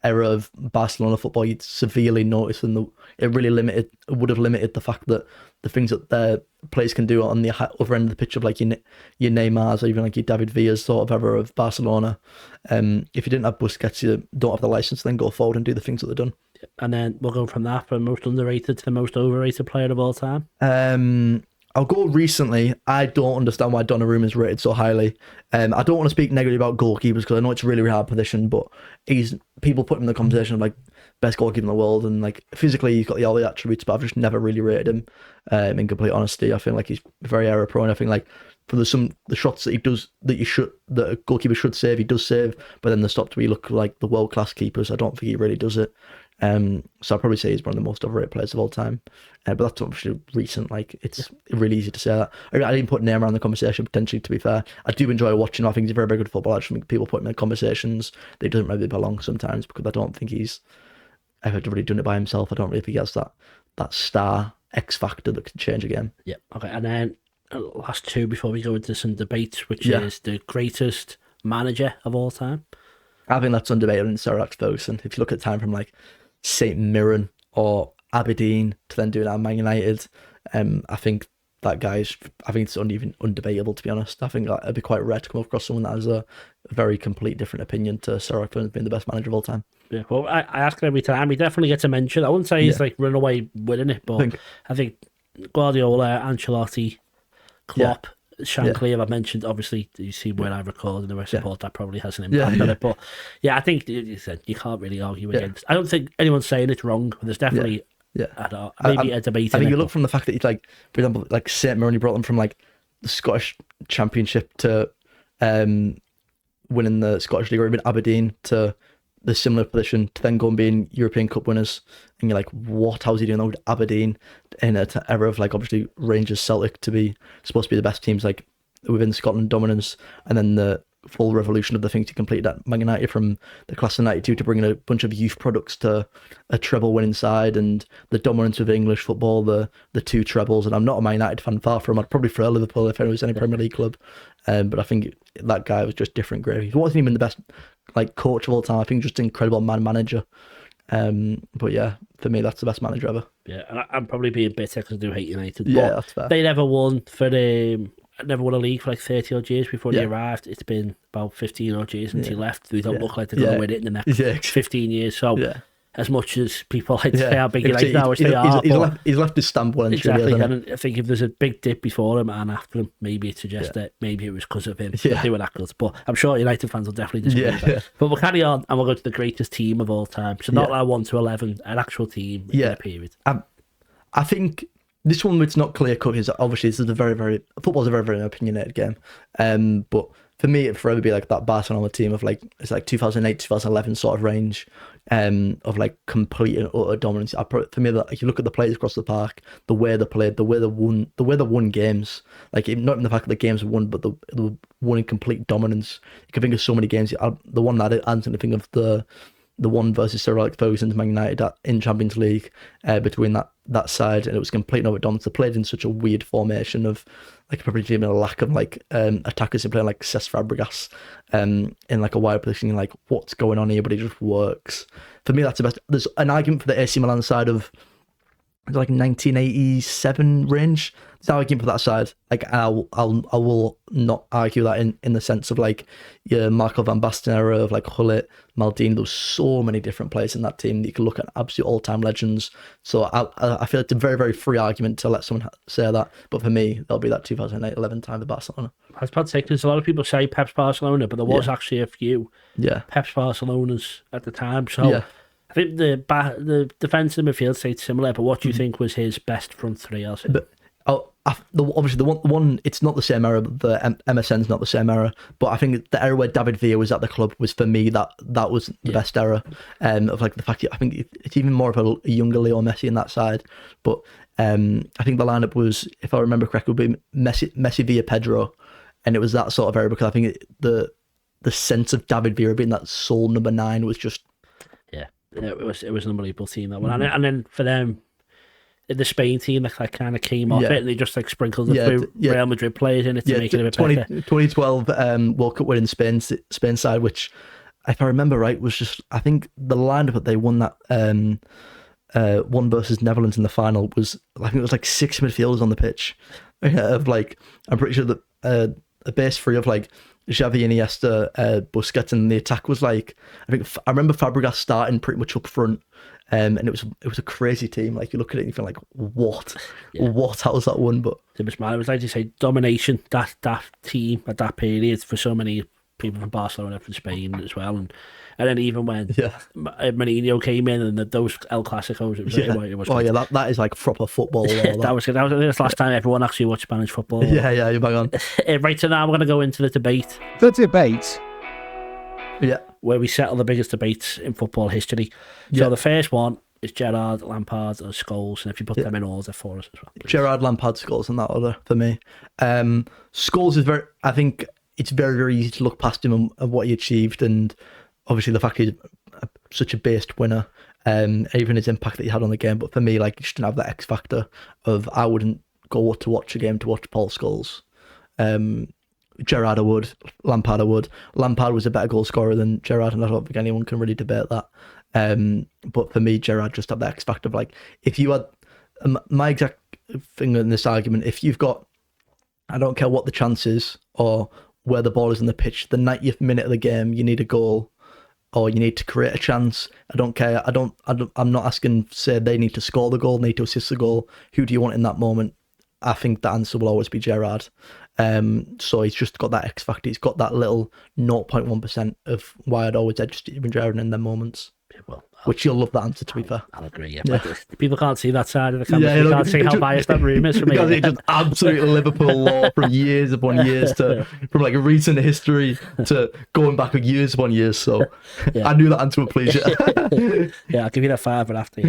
era of Barcelona football, you'd severely notice, and it would have limited the fact that the things that their players can do on the other end of the pitch of like your Neymars, or even like your David Villa's sort of era of Barcelona. If you didn't have Busquets, you don't have the license to then go forward and do the things that they've done. And then we'll go from that, from most underrated to the most overrated player of all time. I'll go recently. I don't understand why Donnarumma is rated so highly. I don't want to speak negatively about goalkeepers, because I know it's a really, really hard position, but people put him in the conversation of like best goalkeeper in the world, and like physically he's got all the attributes, but I've just never really rated him. In complete honesty, I feel like he's very error prone. I think like for the shots that he does that a goalkeeper should save, he does save, but then the stops where you look like the world class keepers, I don't think he really does it. So I'd probably say he's one of the most overrated players of all time. But that's obviously recent. Like it's really easy to say that. I didn't put Neymar in the conversation, potentially, to be fair. I do enjoy watching him. I think he's a very, very good footballer. I just think people put him in conversations that he doesn't really belong sometimes, because I don't think he's ever really done it by himself. I don't really think he has that star X factor that can change a game. Yeah. Okay. And then last two before we go into some debates, which is the greatest manager of all time. I think that's undebatable in Sir Alex Ferguson. If you look at the time from like St Mirren or Aberdeen to then doing that at Man United, I think that guy's. I think it's even undebatable, to be honest. I think it'd be quite rare to come across someone that has a very complete different opinion to Sir Alex Ferguson being the best manager of all time. Yeah, well, I ask him every time. He definitely gets a mention. I wouldn't say he's like run away winning it, but I think Guardiola, Ancelotti, Klopp, Shankly, I've mentioned. Obviously, you see where I record and the rest support, that probably has an impact on it. But I think you can't really argue against. I don't think anyone's saying it's wrong, but there's definitely maybe a debate. I think you look from the fact that he's like, for example, like St Mirren, he brought them from like the Scottish Championship to winning the Scottish League, or even Aberdeen to the similar position, to then go and being European Cup winners, and you're like, what? How's he doing that with Aberdeen in an era of like obviously Rangers, Celtic to be supposed to be the best teams like within Scotland dominance, and then the full revolution of the things he completed at Man United from the class of '92 to bringing a bunch of youth products to a treble winning side, and the dominance of English football, the two trebles. And I'm not a Man United fan, far from. I'd probably prefer Liverpool if there was any Premier League club, but I think that guy was just different gravy. He wasn't even the best like coach of all time. I think just an incredible manager. But yeah, for me, that's the best manager ever. Yeah, and I'm probably being bitter because I do hate United. Yeah, but that's fair. They never won a league for like 30 odd years before he arrived. It's been about 15 odd years since he left. They don't look like they're going to win it in the next 15 years. So as much as people like to say how big United now, which they are, he's left his stamp well and exactly. And I think if there's a big dip before him and after him, maybe it suggests that maybe it was because of him. They were that good. But I'm sure United fans will definitely disagree. But we'll carry on and we'll go to the greatest team of all time. So not like 1 to 11, an actual team in a period. I think this one, it's not clear cut, is obviously this is football's a very, very opinionated game. But for me, it'd forever be like that Barcelona team of like, it's like 2008, 2011 sort of range, of like complete and utter dominance. For me, that if you look at the players across the park, the way they played, the way they won games, like not even the fact that the games were won, but they won in complete dominance. You can think of so many games. The one that I instantly think of the one versus Sir Alex Ferguson's Man United in Champions League, between that side, and it was complete over dominance. They played in such a weird formation of like probably even a lack of like attackers in playing like Cesc Fabregas in like a wide position. You're like, what's going on here? But it just works. For me, that's the best. There's an argument for the AC Milan side of like 1987 range. There's no argument for that side. Like I will not argue that in the sense of like your Marco van Basten era of like Hullet, Maldini. There's so many different players in that team that you can look at, absolute all-time legends. So I feel it's a very, very free argument to let someone say that. But for me, that'll be that 2008-11 time of Barcelona. I was about to say, because a lot of people say Pep's Barcelona, but there was actually a few Pep's Barcelonas at the time. So I think the defence and midfield stayed similar, but what do you think was his best front three? I'll say. But obviously the one it's not the same era. The MSN's not the same era, but I think the era where David Villa was at the club was, for me, that was the best era. Of like the fact that I think it's even more of a younger Leo Messi in that side. But I think the lineup was, if I remember correctly, would be Messi Villa Pedro, and it was that sort of era because I think the sense of David Villa being that sole number 9 was just it was an unbelievable team, that one. And then for them, the Spain team that kind of came off it, and they just like sprinkled a few Real Madrid players in it to make it a bit better. 2012 World Cup win in Spain side, which, if I remember right, was just, I think the lineup that they won that one versus Netherlands in the final was, I think it was like 6 midfielders on the pitch. Of like, I'm pretty sure that a base 3 of like Xavi, Iniesta, Busquets, and the attack was like, I remember Fabregas starting pretty much up front. And it was a crazy team. Like, you look at it and you feel like, what? How was that won? But it was mad. It was, like you say, domination. That team at that period for so many people from Barcelona, from Spain as well, and then even when Mourinho came in and those El Clasicos, it was that is like proper football. that was good. I think that's the last time everyone actually watched Spanish football. Yeah, you're bang on. Right, so now we're going to go into the debate. The debate. Yeah. Where we settle the biggest debates in football history. So the first one is Gerrard, Lampard, and Scholes, and if you put them in order for us as well, please. Gerrard, Lampard, Scholes in that order for me. Scholes is I think it's very, very easy to look past him and what he achieved, and obviously the fact he's such a based winner, even his impact that he had on the game. But for me, like, he just didn't have that X factor of, I wouldn't go to watch a game to watch Paul Scholes. Gerrard I would, Lampard I would. Lampard was a better goal scorer than Gerrard, and I don't think anyone can really debate that. But for me, Gerrard just had that X factor of, like, if you had my exact thing in this argument, if you've got, I don't care what the chance is or where the ball is on the pitch, the 90th minute of the game, you need a goal or you need to create a chance. I don't care. I'm not asking, say, they need to score the goal, need to assist the goal. Who do you want in that moment? I think the answer will always be Gerrard. So he's just got that X factor. He's got that little 0.1% of why I'd always edge Steven Gerrard in them moments. Well, which you'll love that answer, to be fair. I'll agree, but people can't see that side of the camera. You can't see how biased that room is for me. Because it's just absolute Liverpool law from years upon years from like recent history to going back years upon years. So I knew that answer would please you. I'll give you that 5 after.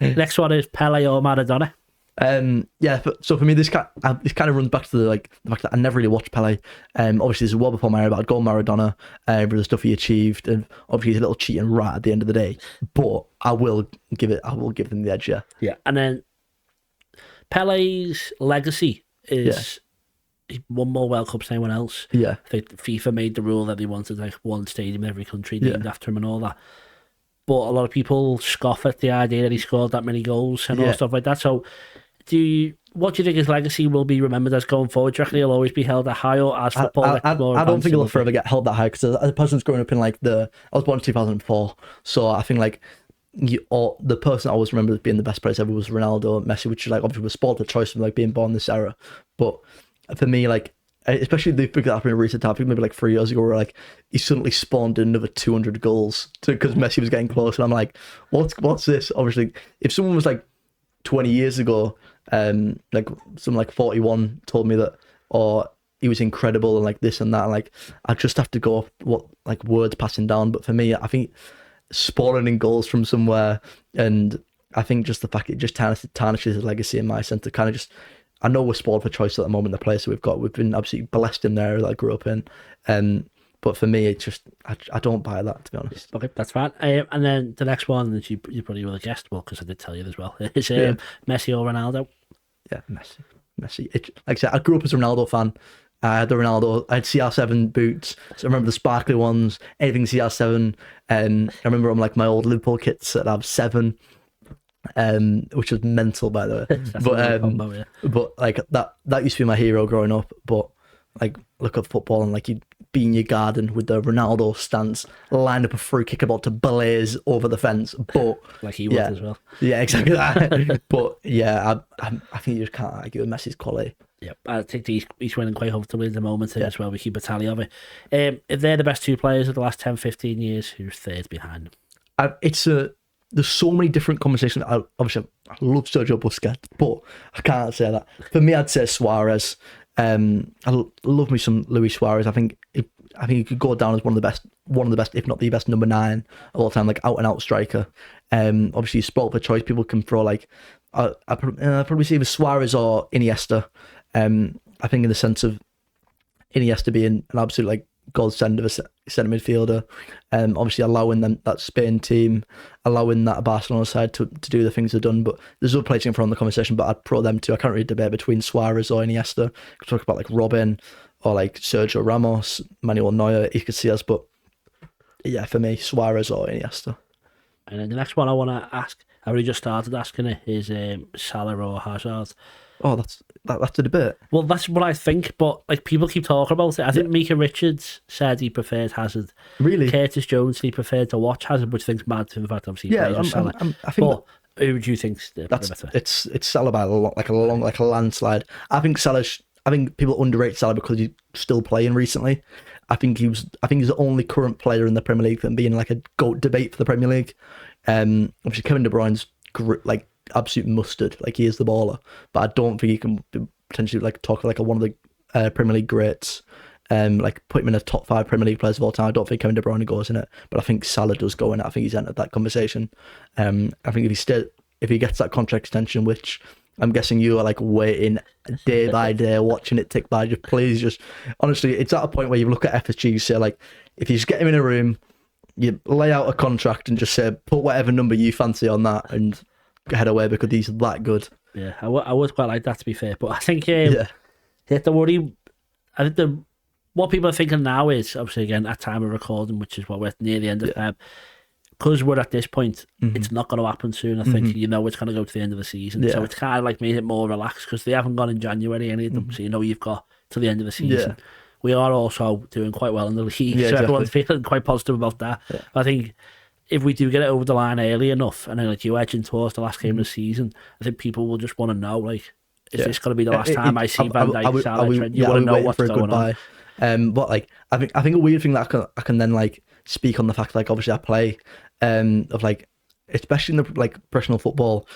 Next one is Pele or Maradona. So for me, this kind of runs back to the fact that I never really watched Pele. Obviously, this is well before my era, but I'd go Maradona for the stuff he achieved, and obviously he's a little cheating rat at the end of the day. But I will give them the edge. Yeah, and then Pele's legacy is he won more World Cups than anyone else. Yeah, I think FIFA made the rule that they wanted like one stadium in every country named after him and all that. But a lot of people scoff at the idea that he scored that many goals and all stuff like that. So, what do you think his legacy will be remembered as going forward? Do you reckon he'll always be held that high, or as football? I don't think he'll forever get held that high, because as a person who's growing up in I was born in 2004, so I think the person I always remember as being the best player ever was Ronaldo, Messi, which obviously was spoiled for choice from being born this era. But for me, especially the big that happened in recent time, I think maybe 3 years ago, where he suddenly spawned another 200 goals because Messi was getting close, and I'm like, what's this? Obviously, if someone was 20 years ago, someone 41 told me that, or he was incredible and this and that, I just have to go off what words passing down. But for me, I think spawning in goals from somewhere, and I think just the fact it just tarnishes his legacy in my sense of kind of just. I know we're spoiled for choice at the moment. The players that we've been absolutely blessed in there that I grew up in. But for me, it's just I don't buy that, to be honest. Okay, that's fine. And then the next one that you probably will have guessed, because I did tell you as well, is Messi or Ronaldo. Yeah, Messi. Like I said, I grew up as a Ronaldo fan. I had CR7 boots. So I remember the sparkly ones, anything CR7. And I remember on my old Liverpool kits that have 7. which was mental, by the way. That's a real combo, yeah. But like that used to be my hero growing up. But like look at football and like you'd be in your garden with the Ronaldo stance, line up a free kick about to blaze over the fence. But like he would as well. Yeah, exactly that. But yeah, I think you just can't argue with Messi's quality. Yep, I think he's winning quite comfortably at the moment as well. We keep a tally of it. If they're the best two players of the last 10-15 years, who's third behind them? There's so many different conversations. Obviously, I love Sergio Busquets, but I can't say that. For me, I'd say Suarez. I love me some Luis Suarez. I think he could go down as one of the best, if not the best, number 9 of all time, like out and out striker. Obviously, he's sport for choice. People can throw like I probably see either Suarez or Iniesta. I think in the sense of Iniesta being an absolute like godsend of a centre midfielder, obviously allowing them that Spain team, allowing that Barcelona side to do the things they've done. But there's other players in front of the conversation, but I'd pro them too. I can't really debate between Suarez or Iniesta. Could talk about like Robin or like Sergio Ramos, Manuel Neuer, Casillas, but yeah, for me, Suarez or Iniesta. And then the next one I want to ask, I already just started asking it, is Salah or Hazard. Oh, that's a debate. Well, that's what I think, but like people keep talking about it. I think Mika Richards said he preferred Hazard. Really? Curtis Jones said he preferred to watch Hazard, which I think's mad to the fact obviously he plays with Salah. I think but who would you think's the better? It's Salah by a lot, like a landslide. I think people underrate Salah because he's still playing recently. I think he's the only current player in the Premier League that being like a GOAT debate for the Premier League. Obviously Kevin De Bruyne's like absolute mustard, like he is the baller, but I don't think he can potentially like talk like one of the Premier League greats. Like put him in a top 5 Premier League players of all time. I don't think Kevin De Bruyne goes in it, but I think Salah does go in it. I think he's entered that conversation. I think if he gets that contract extension, which I'm guessing you are like waiting day by day, watching it tick by, just honestly, it's at a point where you look at FSG, you say like, if you just get him in a room, you lay out a contract and just say, put whatever number you fancy on that and head away because he's that good. Yeah, I would quite like that, to be fair. But I think the worry, I think what people are thinking now is, obviously, again, at time of recording, which is what we're near the end of Feb, because we're at this point, it's not going to happen soon. I think it's going to go to the end of the season. So it's kind of like made it more relaxed because they haven't gone in January, any of them. So you've got to the end of the season. Yeah. We are also doing quite well in the league, so everyone's feeling quite positive about that. Yeah. I think if we do get it over the line early enough, and then like you edging towards the last game of the season, I think people will just want to know, like, is this going to be the last time I see Van Dijk, Salah, Trent? You want to know what's going on. But like, I think a weird thing that I can then like speak on the fact, like, obviously I play, of like, especially in the like professional football,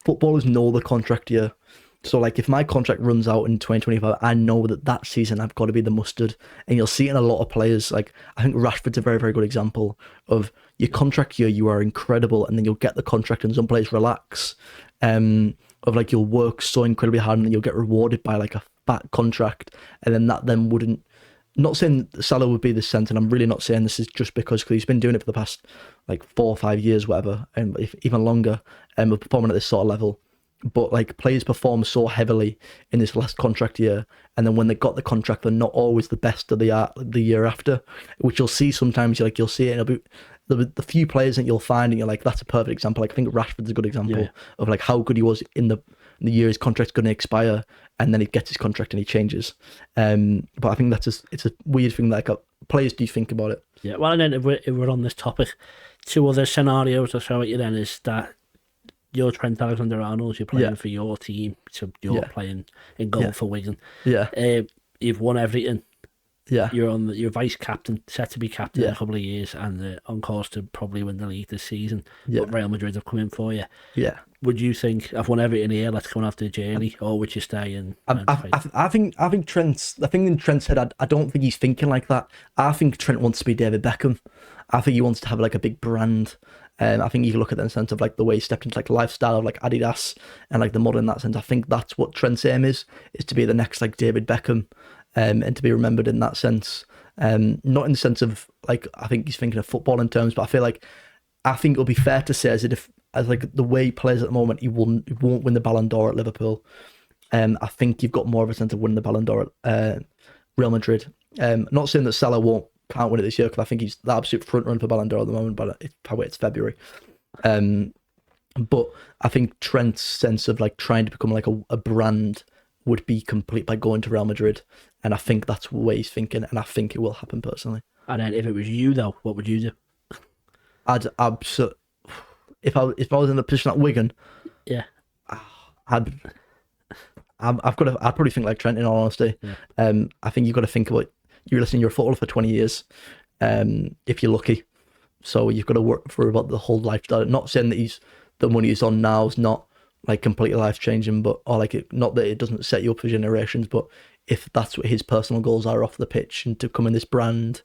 footballers know the contract year. So like if my contract runs out in 2025, I know that season I've got to be the mustard. And you'll see it in a lot of players. Like I think Rashford's a very, very good example of your contract year, you are incredible, and then you'll get the contract and some players relax. Of like you'll work so incredibly hard and then you'll get rewarded by like a fat contract. And then that then wouldn't, not saying Salah would be the sense, and I'm really not saying this is just because he's been doing it for the past like 4 or 5 years, whatever, and if even longer, of performing at this sort of level. But like players perform so heavily in this last contract year, and then when they got the contract, they're not always the best of the year after, which you'll see sometimes. You'll see it in the few players that you'll find, and you're like, that's a perfect example. Like I think Rashford's a good example of like how good he was in the year his contract's going to expire, and then he gets his contract and he changes. But I think it's a weird thing that like, players do think about it. Yeah. Well, and then if we're on this topic, 2 other scenarios I'll show you then is that you're Trent Alexander-Arnold, you're playing for your team, so you're playing in goal for Wigan. Yeah. You've won everything. Yeah. You're vice captain, set to be captain in a couple of years, and on course to probably win the league this season. Yeah. But Real Madrid have come in for you. Yeah. Would you think, I've won everything here, let's go and have the journey, or would you stay and I think Trent's, the thing in Trent's head, I don't think he's thinking like that. I think Trent wants to be David Beckham. I think he wants to have like a big brand. I think you can look at that in the sense of like the way he stepped into like lifestyle of like Adidas and like the model in that sense. I think that's what Trent's aim is to be the next like David Beckham, and to be remembered in that sense. Not in the sense of like, I think he's thinking of football in terms, but I think it'll be fair to say as like the way he plays at the moment, he won't win the Ballon d'Or at Liverpool. I think you've got more of a sense of winning the Ballon d'Or at Real Madrid. Not saying that Salah can't win it this year, because I think he's the absolute front runner for Ballon d'Or at the moment, but it's February. But I think Trent's sense of like trying to become like a brand would be complete by going to Real Madrid, and I think that's the way he's thinking, and I think it will happen personally. And then if it was you though, what would you do? I'd if I was in a position at Wigan, yeah, I'd probably think like Trent, in all honesty. Yeah. I think you've got to think about, you're a footballer for 20 years, if you're lucky. So you've got to work for about the whole lifestyle. Not saying that the money he's on now is not like completely life changing, but not that it doesn't set you up for generations, but if that's what his personal goals are off the pitch, and to becoming this brand,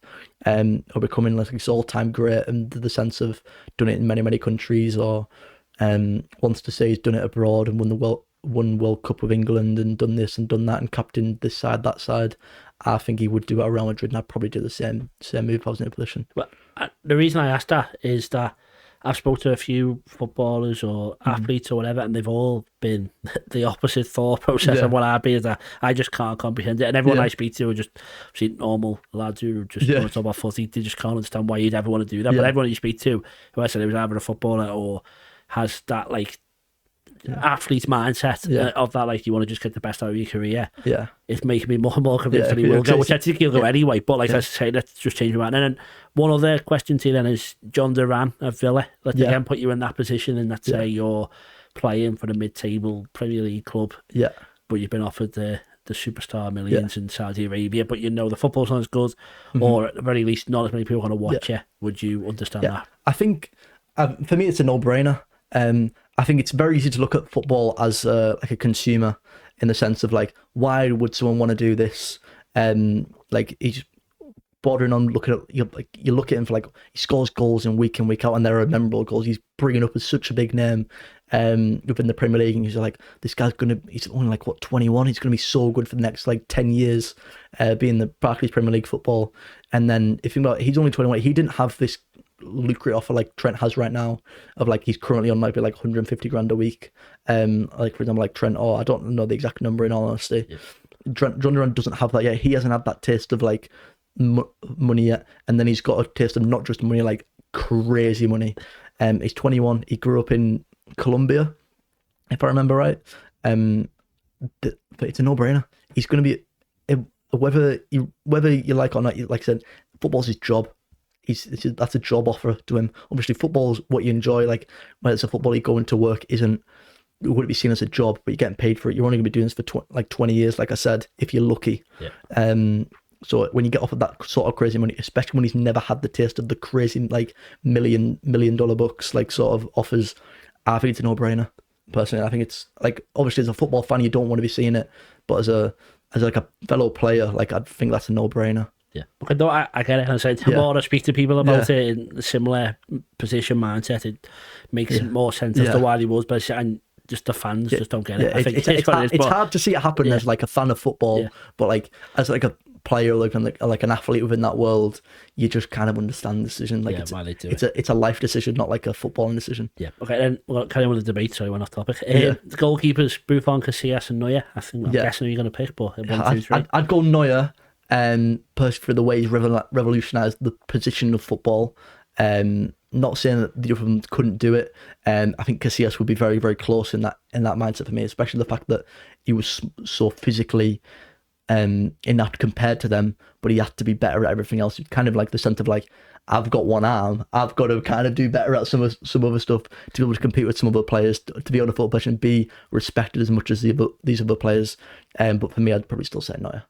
or becoming like this all-time great, and the sense of done it in many countries, or wants to say he's done it abroad and won World Cup with England and done this and done that and captained this side, that side, I think he would do it at Real Madrid, and I'd probably do the same move if I was in a position. Well, the reason I asked that is that I've spoken to a few footballers or athletes or whatever, and they've all been the opposite thought process of what I'd be, is that I just can't comprehend it. And everyone I speak to are just normal lads who just want to talk about footy. They just can't understand why you'd ever want to do that. But everyone you speak to, who I said it was either a footballer or has that like athlete mindset of that, like you want to just get the best out of your career. Yeah, it's making me more and more convinced that he will go, which I think he'll go anyway. But like I say, let's just change my mind. And then one other question to you then is John Duran of Villa. Let's again put you in that position, and let's say you're playing for the mid-table Premier League club. Yeah, but you've been offered the superstar millions in Saudi Arabia, but the football's not as good, or at the very least, not as many people want to watch it. Would you understand that? I think for me, it's a no-brainer. I think it's very easy to look at football as like a consumer, in the sense of like, why would someone want to do this? Like he's bordering on looking at you look at him for like, he scores goals in week out, and there are memorable goals. He's bringing up as such a big name within the Premier League, and he's like, this guy's he's only like 21. He's gonna be so good for the next like 10 years, being the Barclays Premier League football. And then if you think about it, he's only 21. He didn't have this lucrative offer like Trent has right now, of like he's currently on maybe like 150 grand a week. Like for example, like Trent, I don't know the exact number in all honesty. John Duran doesn't have that yet. He hasn't had that taste of like money yet, and then he's got a taste of not just money, like crazy money. He's 21. He grew up in Colombia, if I remember right. But it's a no-brainer. He's going to be whether you like or not. Like I said, football's his job. That's a job offer to him. Obviously, football's what you enjoy. Like when it's a football, you go into work, it wouldn't be seen as a job, but you're getting paid for it. You're only going to be doing this for 20 years, like I said, if you're lucky. Yeah. So when you get offered that sort of crazy money, especially when he's never had the taste of the crazy like $1 million bucks, like sort of offers, I think it's a no-brainer. Personally, I think it's like, obviously as a football fan, you don't want to be seeing it, but as a fellow player, like I think that's a no-brainer. Yeah, okay, no, I get it. And I said, the more I speak to people about it in a similar position mindset, it makes more sense as to why they was. But and just the fans just don't get it. I think it's hard to see it happen as like a fan of football, but like as like a player, like an athlete within that world, you just kind of understand the decision. Like why they do it's a life decision, not like a footballing decision. Yeah. Okay, then we'll carry on with the debate. Sorry, went off topic. The goalkeepers, Buffon, Casillas, and Neuer. I'm guessing who you're going to pick, but 1, 2, 3. I'd go Neuer. Personally, for the way he's revolutionised the position of football. Not saying that the other ones couldn't do it. I think Casillas would be very, very close in that mindset for me, especially the fact that he was so physically inept compared to them, but he had to be better at everything else. Kind of like the sense of like, I've got one arm, I've got to kind of do better at some other stuff to be able to compete with some other players, to be on the football pitch and be respected as much as these other players. But for me, I'd probably still say Neuer.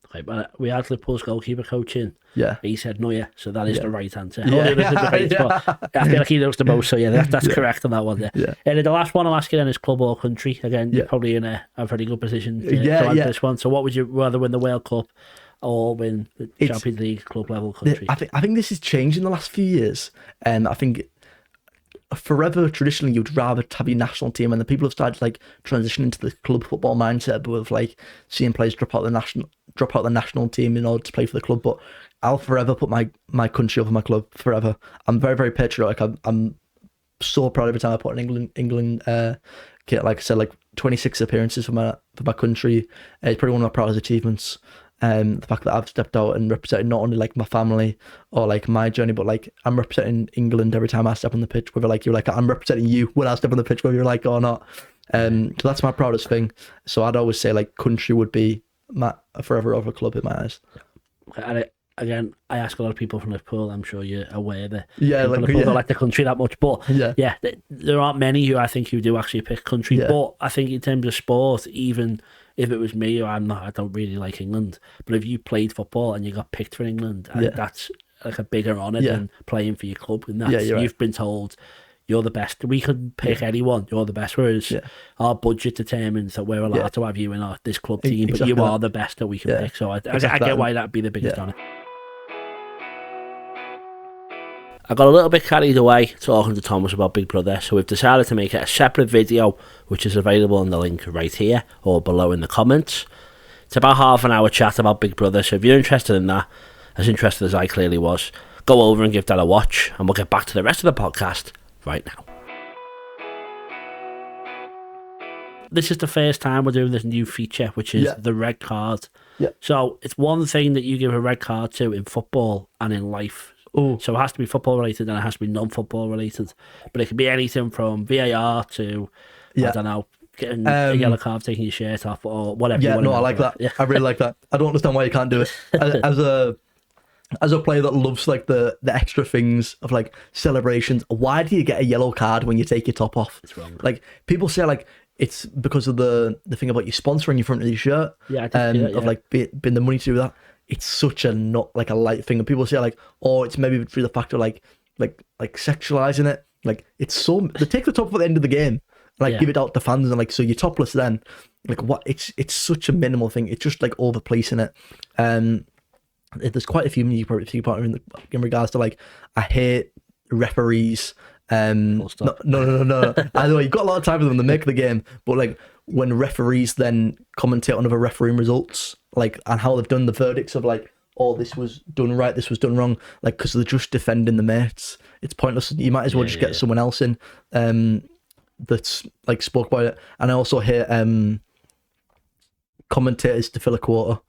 Okay, but we had Liverpool's goalkeeper coach in. Yeah. He said Neuer, so that is the right answer. But I feel like he knows the most, so that's correct on that one. Yeah. And the last one I'll ask you then is club or country. Again, you're probably in a very good position to answer this one. So what would you rather win, the World Cup or win the Champions League club level country? I think this has changed in the last few years. I think forever, traditionally, you'd rather have your national team, and the people have started like transitioning into the club football mindset, but with like seeing players drop out the national team in order to play for the club. But I'll forever put my country over my club, forever. I'm very, very patriotic. I'm so proud every time I put an England kit. Like I said, like 26 appearances for my country. It's probably one of my proudest achievements. The fact that I've stepped out and represented not only like my family or like my journey, but like I'm representing England every time I step on the pitch, whether like you're like, I'm representing you when I step on the pitch, whether you're like or not. So that's my proudest thing. So I'd always say like country would be my forever over club in my eyes. And again, I ask a lot of people from Liverpool. I'm sure you're aware that Liverpool don't like the country that much, but there aren't many who I think who do actually pick country. Yeah. But I think in terms of sport, even if it was me, I don't really like England. But if you played football and you got picked for England, I think that's like a bigger honour than playing for your club. And that's, you've been told you're the best. We could pick anyone. You're the best. Whereas our budget determines that we're allowed to have you in this club team, but you are the best that we can pick. So I get why that'd be the biggest honour. I got a little bit carried away talking to Thomas about Big Brother, so we've decided to make it a separate video, which is available on the link right here or below in the comments. It's about half an hour chat about Big Brother, so if you're interested in that, as interested as I clearly was, go over and give that a watch, and we'll get back to the rest of the podcast right now. This is the first time we're doing this new feature, which is the red card. So it's one thing that you give a red card to in football and in life. So it has to be football related and it has to be non-football related. But it can be anything from VAR to, I don't know, getting a yellow card, taking your shirt off or whatever. Yeah, no, I like that. I really like that. I don't understand why you can't do it. As a player that loves like the extra things of like celebrations, why do you get a yellow card when you take your top off? It's wrong. Like people say like it's because of the thing about you sponsoring your front of your shirt. Of like being the money to do that. It's such a not like a light thing, and people say like, oh, it's maybe through the fact of like sexualizing it. Like it's so they take the top off at the end of the game, like give it out to fans, and like so you're topless then. Like what? It's such a minimal thing. It's just like overpolicing it. There's quite a few you probably think about in regards to like I hate referees. No. I know you've got a lot of time for them to make the game, but like when referees then commentate on other refereeing results, like and how they've done the verdicts of like, oh, this was done right, this was done wrong, like because they're just defending the mates. It's pointless. You might as well just get someone else in that's like spoke about it. And I also hate commentators to fill a quota.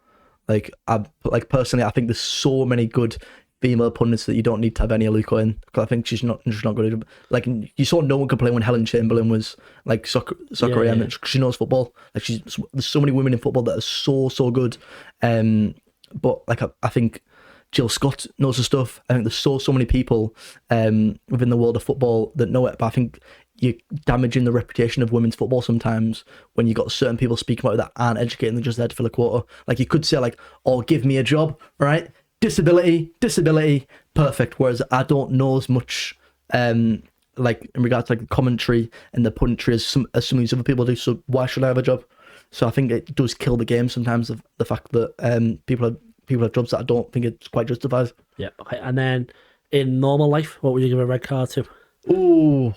Like personally, I think there's so many good female pundits that you don't need to have any Aluko in, because I think she's not good. Like you saw no one complain when Helen Chamberlain was like soccer AM. She knows football. Like there's so many women in football that are so good. But like I think Jill Scott knows the stuff. I think there's so many people within the world of football that know it. But I think you're damaging the reputation of women's football sometimes when you got certain people speaking about it that aren't educated and they're just there to fill a quota. Like you could say like, oh, give me a job, right? Disability, perfect. Whereas I don't know as much, like in regards to like the commentary and the punditry as some of these other people do. So why should I have a job? So I think it does kill the game sometimes. The fact that people have jobs that I don't think it's quite justified. Yeah. Okay. And then in normal life, what would you give a red card to? Oh,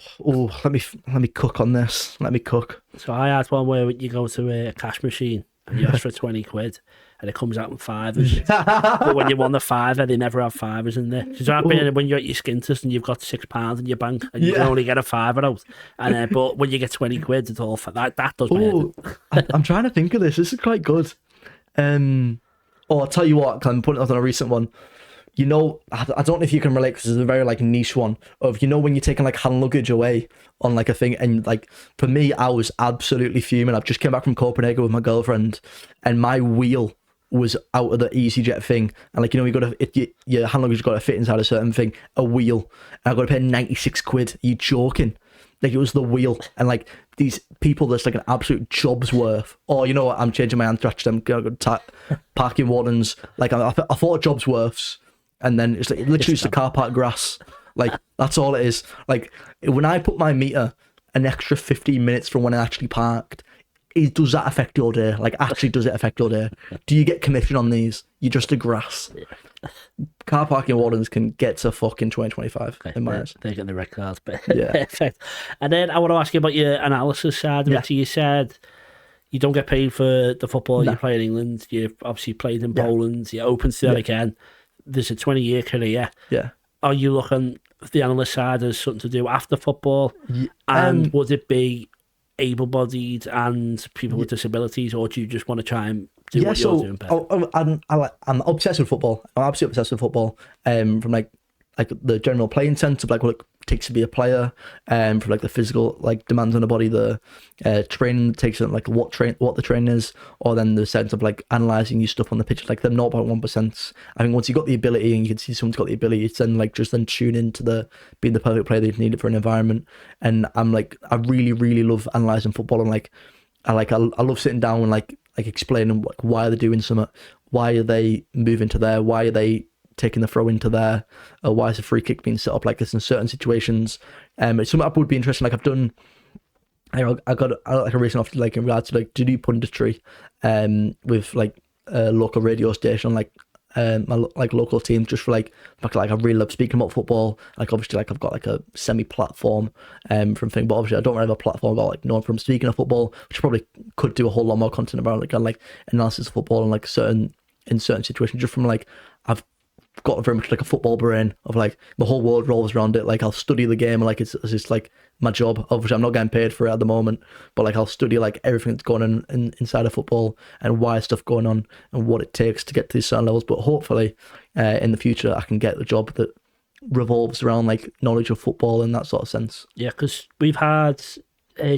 let me cook on this. Let me cook. So I had one where you go to a cash machine and you ask for 20 quid. And it comes out in fivers. But when you want the fiver, they never have fivers in there. So when you're at your skin test and you've got £6 in your bank and you can only get a fiver out. And but when you get 20 quid, it's all that does my head. I'm trying to think of this. This is quite good. I'll tell you what, I'm putting it on a recent one. You know, I don't know if you can relate because it's a very like niche one of, you know, when you're taking like hand luggage away on like a thing, and like for me, I was absolutely fuming. I've just came back from Copenhagen with my girlfriend and my wheel was out of the EasyJet thing, and like, you know, your hand luggage got to fit inside a certain thing, a wheel, and I got to pay 96 quid. Are you joking? Like it was the wheel, and like these people, that's like an absolute job's worth. Oh, you know what? I'm changing my answer to them. Parking wardens. Like I thought of job's worths, and then it's like literally just the car park grass. Like that's all it is. Like when I put my meter an extra 15 minutes from when I actually parked, does that affect your day? Like, actually, does it affect your day? Do you get commission on these? You're just a grass. Car parking wardens can get to fucking 2025 in my eyes. They're getting the red cards, but perfect. And then I want to ask you about your analysis side of it. So you said you don't get paid for the football you play in England. You've obviously played in Poland. You're open to that again. There's a 20-year career. Yeah. Are you looking at the analyst side as something to do after football? And would it be able-bodied and people with disabilities, or do you just want to try and do what you're doing better? I'm obsessed with football. I'm absolutely obsessed with football. From like the general playing sense of like what it takes to be a player, from like the physical like demands on the body, the training takes on like what the training is, or then the sense of like analysing your stuff on the pitch, like the 0.1%. I think once you've got the ability and you can see someone's got the ability, it's then like just then tune into being the perfect player that you need it for an environment. And I'm like, I really, really love analysing football, and I love sitting down and like explaining why are they doing something, why are they moving to there, why are they taking the throw into there, or why is a free kick being set up like this in certain situations. It's something that would be interesting. Like I've done, I got like a recent offer like in regards to like to do punditry, with like a local radio station, like my like local team, just for like I really love speaking about football. Like obviously like I've got like a semi platform from thing, but obviously I don't really have a platform about like known from speaking of football, which I probably could do a whole lot more content about like analysis of football and like certain situations, just from like I've got very much like a football brain of like the whole world revolves around it. Like I'll study the game, and like it's just like my job. Obviously I'm not getting paid for it at the moment, but like I'll study like everything that's going on inside of football and why stuff going on and what it takes to get to these certain levels. But hopefully in the future I can get a job that revolves around like knowledge of football in that sort of sense. Yeah, because we've had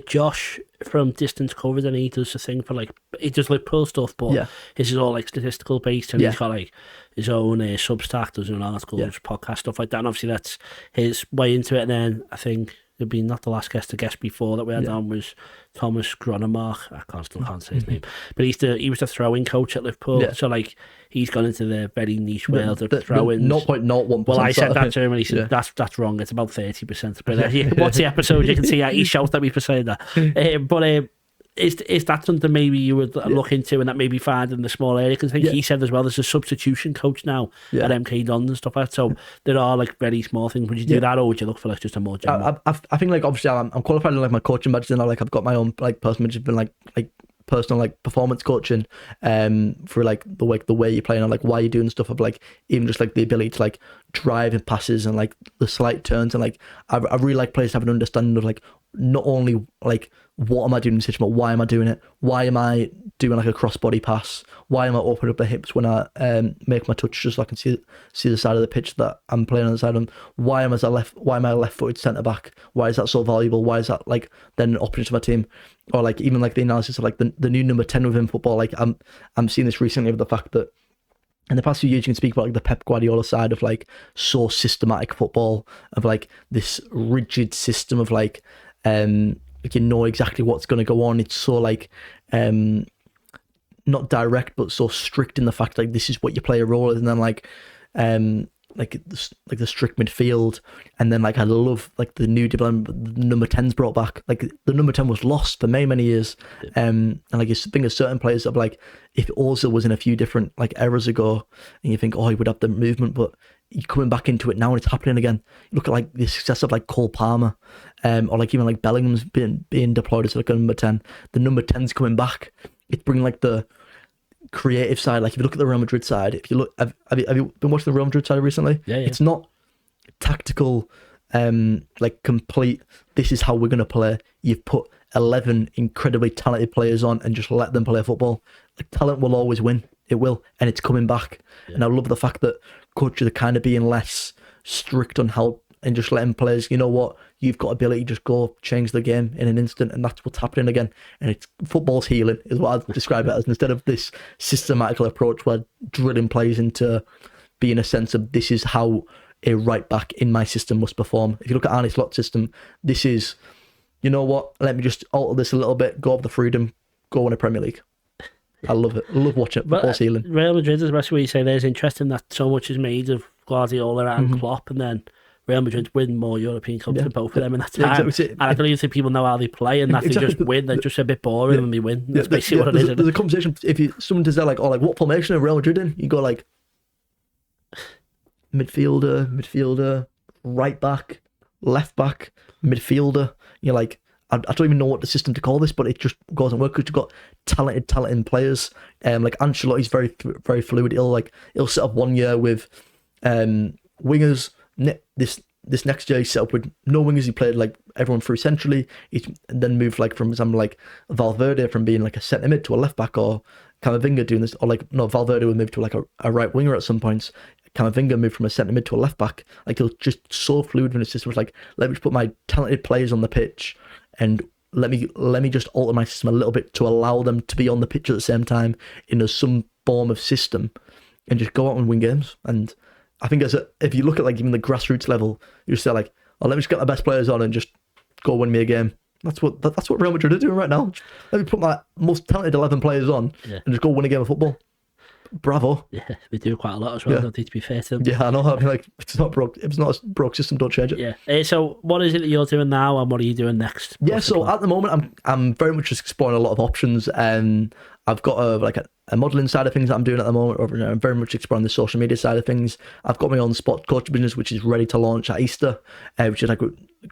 Josh from Distance Covered, and he does a thing for like, he does like pro stuff, but his is all like statistical based, and he's got like his own Substack, does an article, podcast, stuff like that, and obviously that's his way into it. And then I think it'd be not the last guest before that we had on was Thomas Gronemark. I still can't say his name, but he was the throwing coach at Liverpool. So like he's gone into the very niche world of throwing. 0.01%. Well, I said that to him, and he said that's wrong. It's about 30%. But watch the episode, you can see he shouts at me for saying that. But is that something maybe you would look into, and that maybe find in the small area? Because I think he said as well, there's a substitution coach now at MK Dons and stuff like that. So there are like very small things. Would you do that, or would you look for like just a more general? I think like obviously I'm qualified in like my coaching badges, and like I've got my own like personal badges, been like personal like performance coaching for like the way you're playing, and like why you're doing stuff, of like even just like the ability to like drive and passes and like the slight turns, and like I really like players to have an understanding of like not only like what am I doing in this situation, but why am I doing it? Why am I doing like a cross-body pass? Why am I opening up the hips when I make my touch, just so I can see the side of the pitch that I'm playing on the side of? Why am I a left-footed centre-back? Why is that so valuable? Why is that like then an option to my team? Or like even like the analysis of like the new number 10 within football. Like I'm seeing this recently with the fact that in the past few years you can speak about like the Pep Guardiola side of like so systematic football, of like this rigid system of like you know exactly what's going to go on. It's so like not direct, but so strict in the fact like this is what your player role is, and then like the strict midfield, and then like I love like the new development the number 10's brought back. Like the number 10 was lost for many years, and like you think of certain players of like if Ozil was in a few different like eras ago, and you think he would have the movement, but you're coming back into it now and it's happening again. Look at like the success of like Cole Palmer, or like even like Bellingham's being deployed as like a number 10. The number 10's coming back. It's bringing like the creative side. Like if you look at the Real Madrid side, if you look, have you been watching the Real Madrid side recently? Yeah. It's not tactical, like complete, this is how we're going to play. You've put 11 incredibly talented players on and just let them play football. Like talent will always win. It will, and it's coming back. And I love the fact that coaches are kind of being less strict on how, and just letting players, you know what, you've got ability, just go change the game in an instant, and that's what's happening again. And it's football's healing is what I'd describe it as, instead of this systematical approach where drilling players into being a sense of this is how a right back in my system must perform. If you look at Arne Slot's system, this is, you know what, let me just alter this a little bit, go have the freedom, go win a Premier League. I love it. I love watching it. Football's healing. Real Madrid, especially where you say there's interesting that so much is made of Guardiola and Klopp, and then Real Madrid win more European Cups than both of them in that time. Exactly. And I don't even think people know how they play, and that they just win. They're just a bit boring when they win. That's basically what it is. There's a conversation. If someone does that, like, what formation are Real Madrid in? You go like midfielder, right back, left back, midfielder. You're like, I don't even know what the system to call this, but it just goes and works because you've got talented players. Like Ancelotti's very fluid. He'll set up 1 year with wingers. This this next year he set up with no wingers. He played like everyone through centrally. He then moved like from example like Valverde from being like a centre mid to a left back, or Camavinga doing this, or like no, Valverde would move to like a right winger at some points. Camavinga moved from a centre mid to a left back. Like it was just so fluid when his system was like, let me just put my talented players on the pitch and let me just alter my system a little bit to allow them to be on the pitch at the same time in some form of system, and just go out and win games. And I think if you look at like even the grassroots level, you just say like, oh, let me just get the best players on and just go win me a game. That's what Real Madrid are doing right now. Let me put my most talented 11 players on and just go win a game of football. Bravo. Yeah, we do quite a lot as well, don't they, to be fair to them. Yeah, I know. I mean, like, if it's not a broke system, don't change it. Yeah. So what is it that you're doing now, and what are you doing next? Yeah, so at the moment, I'm very much just exploring a lot of options. I've got a modelling side of things that I'm doing at the moment. I'm very much exploring the social media side of things. I've got my own sport coaching business, which is ready to launch at Easter, which is like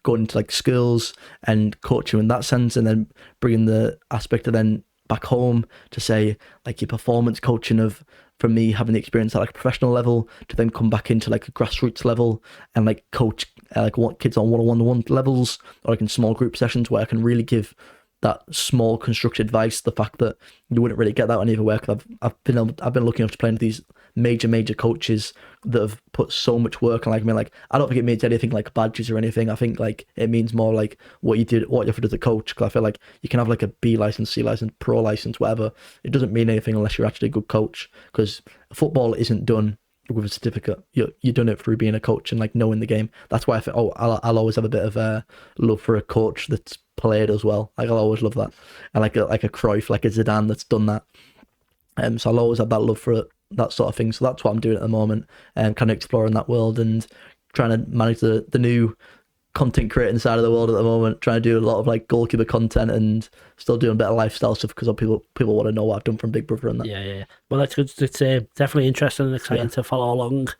going into like skills and coaching in that sense, and then bringing the aspect of then back home to say like your performance coaching of, from me having the experience at like a professional level to then come back into like a grassroots level and like coach like kids on one-on-one levels, or like in small group sessions where I can really give that small constructed advice. The fact that you wouldn't really get that anywhere, because I've been lucky enough to play with these major coaches that have put so much work. And like, I mean, like, I don't think it means anything like badges or anything. I think like it means more like what you have to do as a coach. Because I feel like you can have like a B license, C license, pro license, whatever. It doesn't mean anything unless you're actually a good coach. Because football isn't done with a certificate. You're doing it through being a coach and like knowing the game. That's why I think I'll always have a bit of a love for a coach that's played as well. Like I'll always love that. And like a Cruyff, like a Zidane that's done that. So I'll always have that love for it, that sort of thing. So that's what I'm doing at the moment, and kind of exploring that world and trying to manage the new content creating side of the world at the moment, trying to do a lot of like goalkeeper content and still doing better lifestyle stuff because people want to know what I've done from Big Brother and that. Yeah. Well, that's good. It's definitely interesting and exciting to follow along.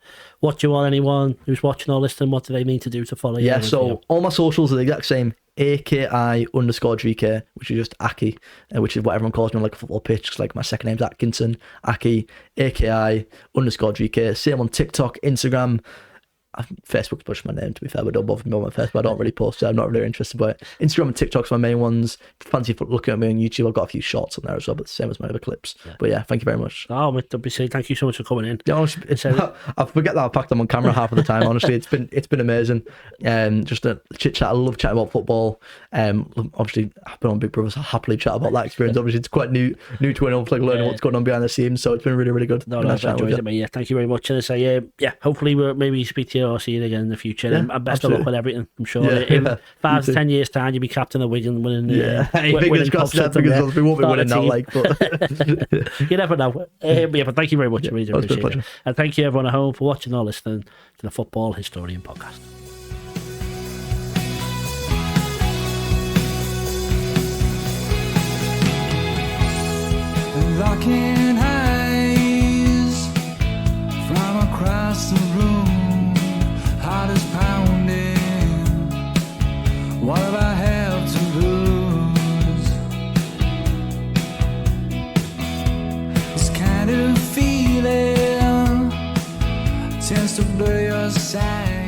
What do you want anyone who's watching or listening, what do they need to do to follow you? Yeah, so all my socials are the exact same. AKI_GK, which is just Aki, which is what everyone calls me on like a football pitch, because like my second name's Atkinson. Aki, AKI_GK. Same on TikTok, Instagram. Facebook's pushed my name, to be fair, but don't bother me on my Facebook. I don't really post, so I'm not really interested by it. Instagram and TikTok's my main ones. Fancy looking at me on YouTube, I've got a few shorts on there as well, but the same as my other clips. But yeah, thank you very much. Oh, don't be silly. Thank you so much for coming in. Yeah, honestly, I forget that I've packed them on camera half of the time. Honestly, it's been amazing. Just a chit chat. I love chatting about football. Obviously, I've been on Big Brother, so I happily chat about that experience. Obviously, it's quite new to anyone, like learning what's going on behind the scenes. So it's been really, really good. No, I've enjoyed it, mate. Yeah, thank you very much. And I say, hopefully we'll maybe speak to you or see you again in the future. And best of luck with everything. I'm sure in 5 to 10 years' time, you'll be captain of Wigan, winning. Fingers crossed that, because we won't be winning now. Like, but you never know. But thank you very much. I really do appreciate it. And thank you everyone at home for watching or listening to the Football Historian Podcast. Locking eyes from across the room, heart is pounding. What have I have to lose? This kind of feeling tends to blur your sight.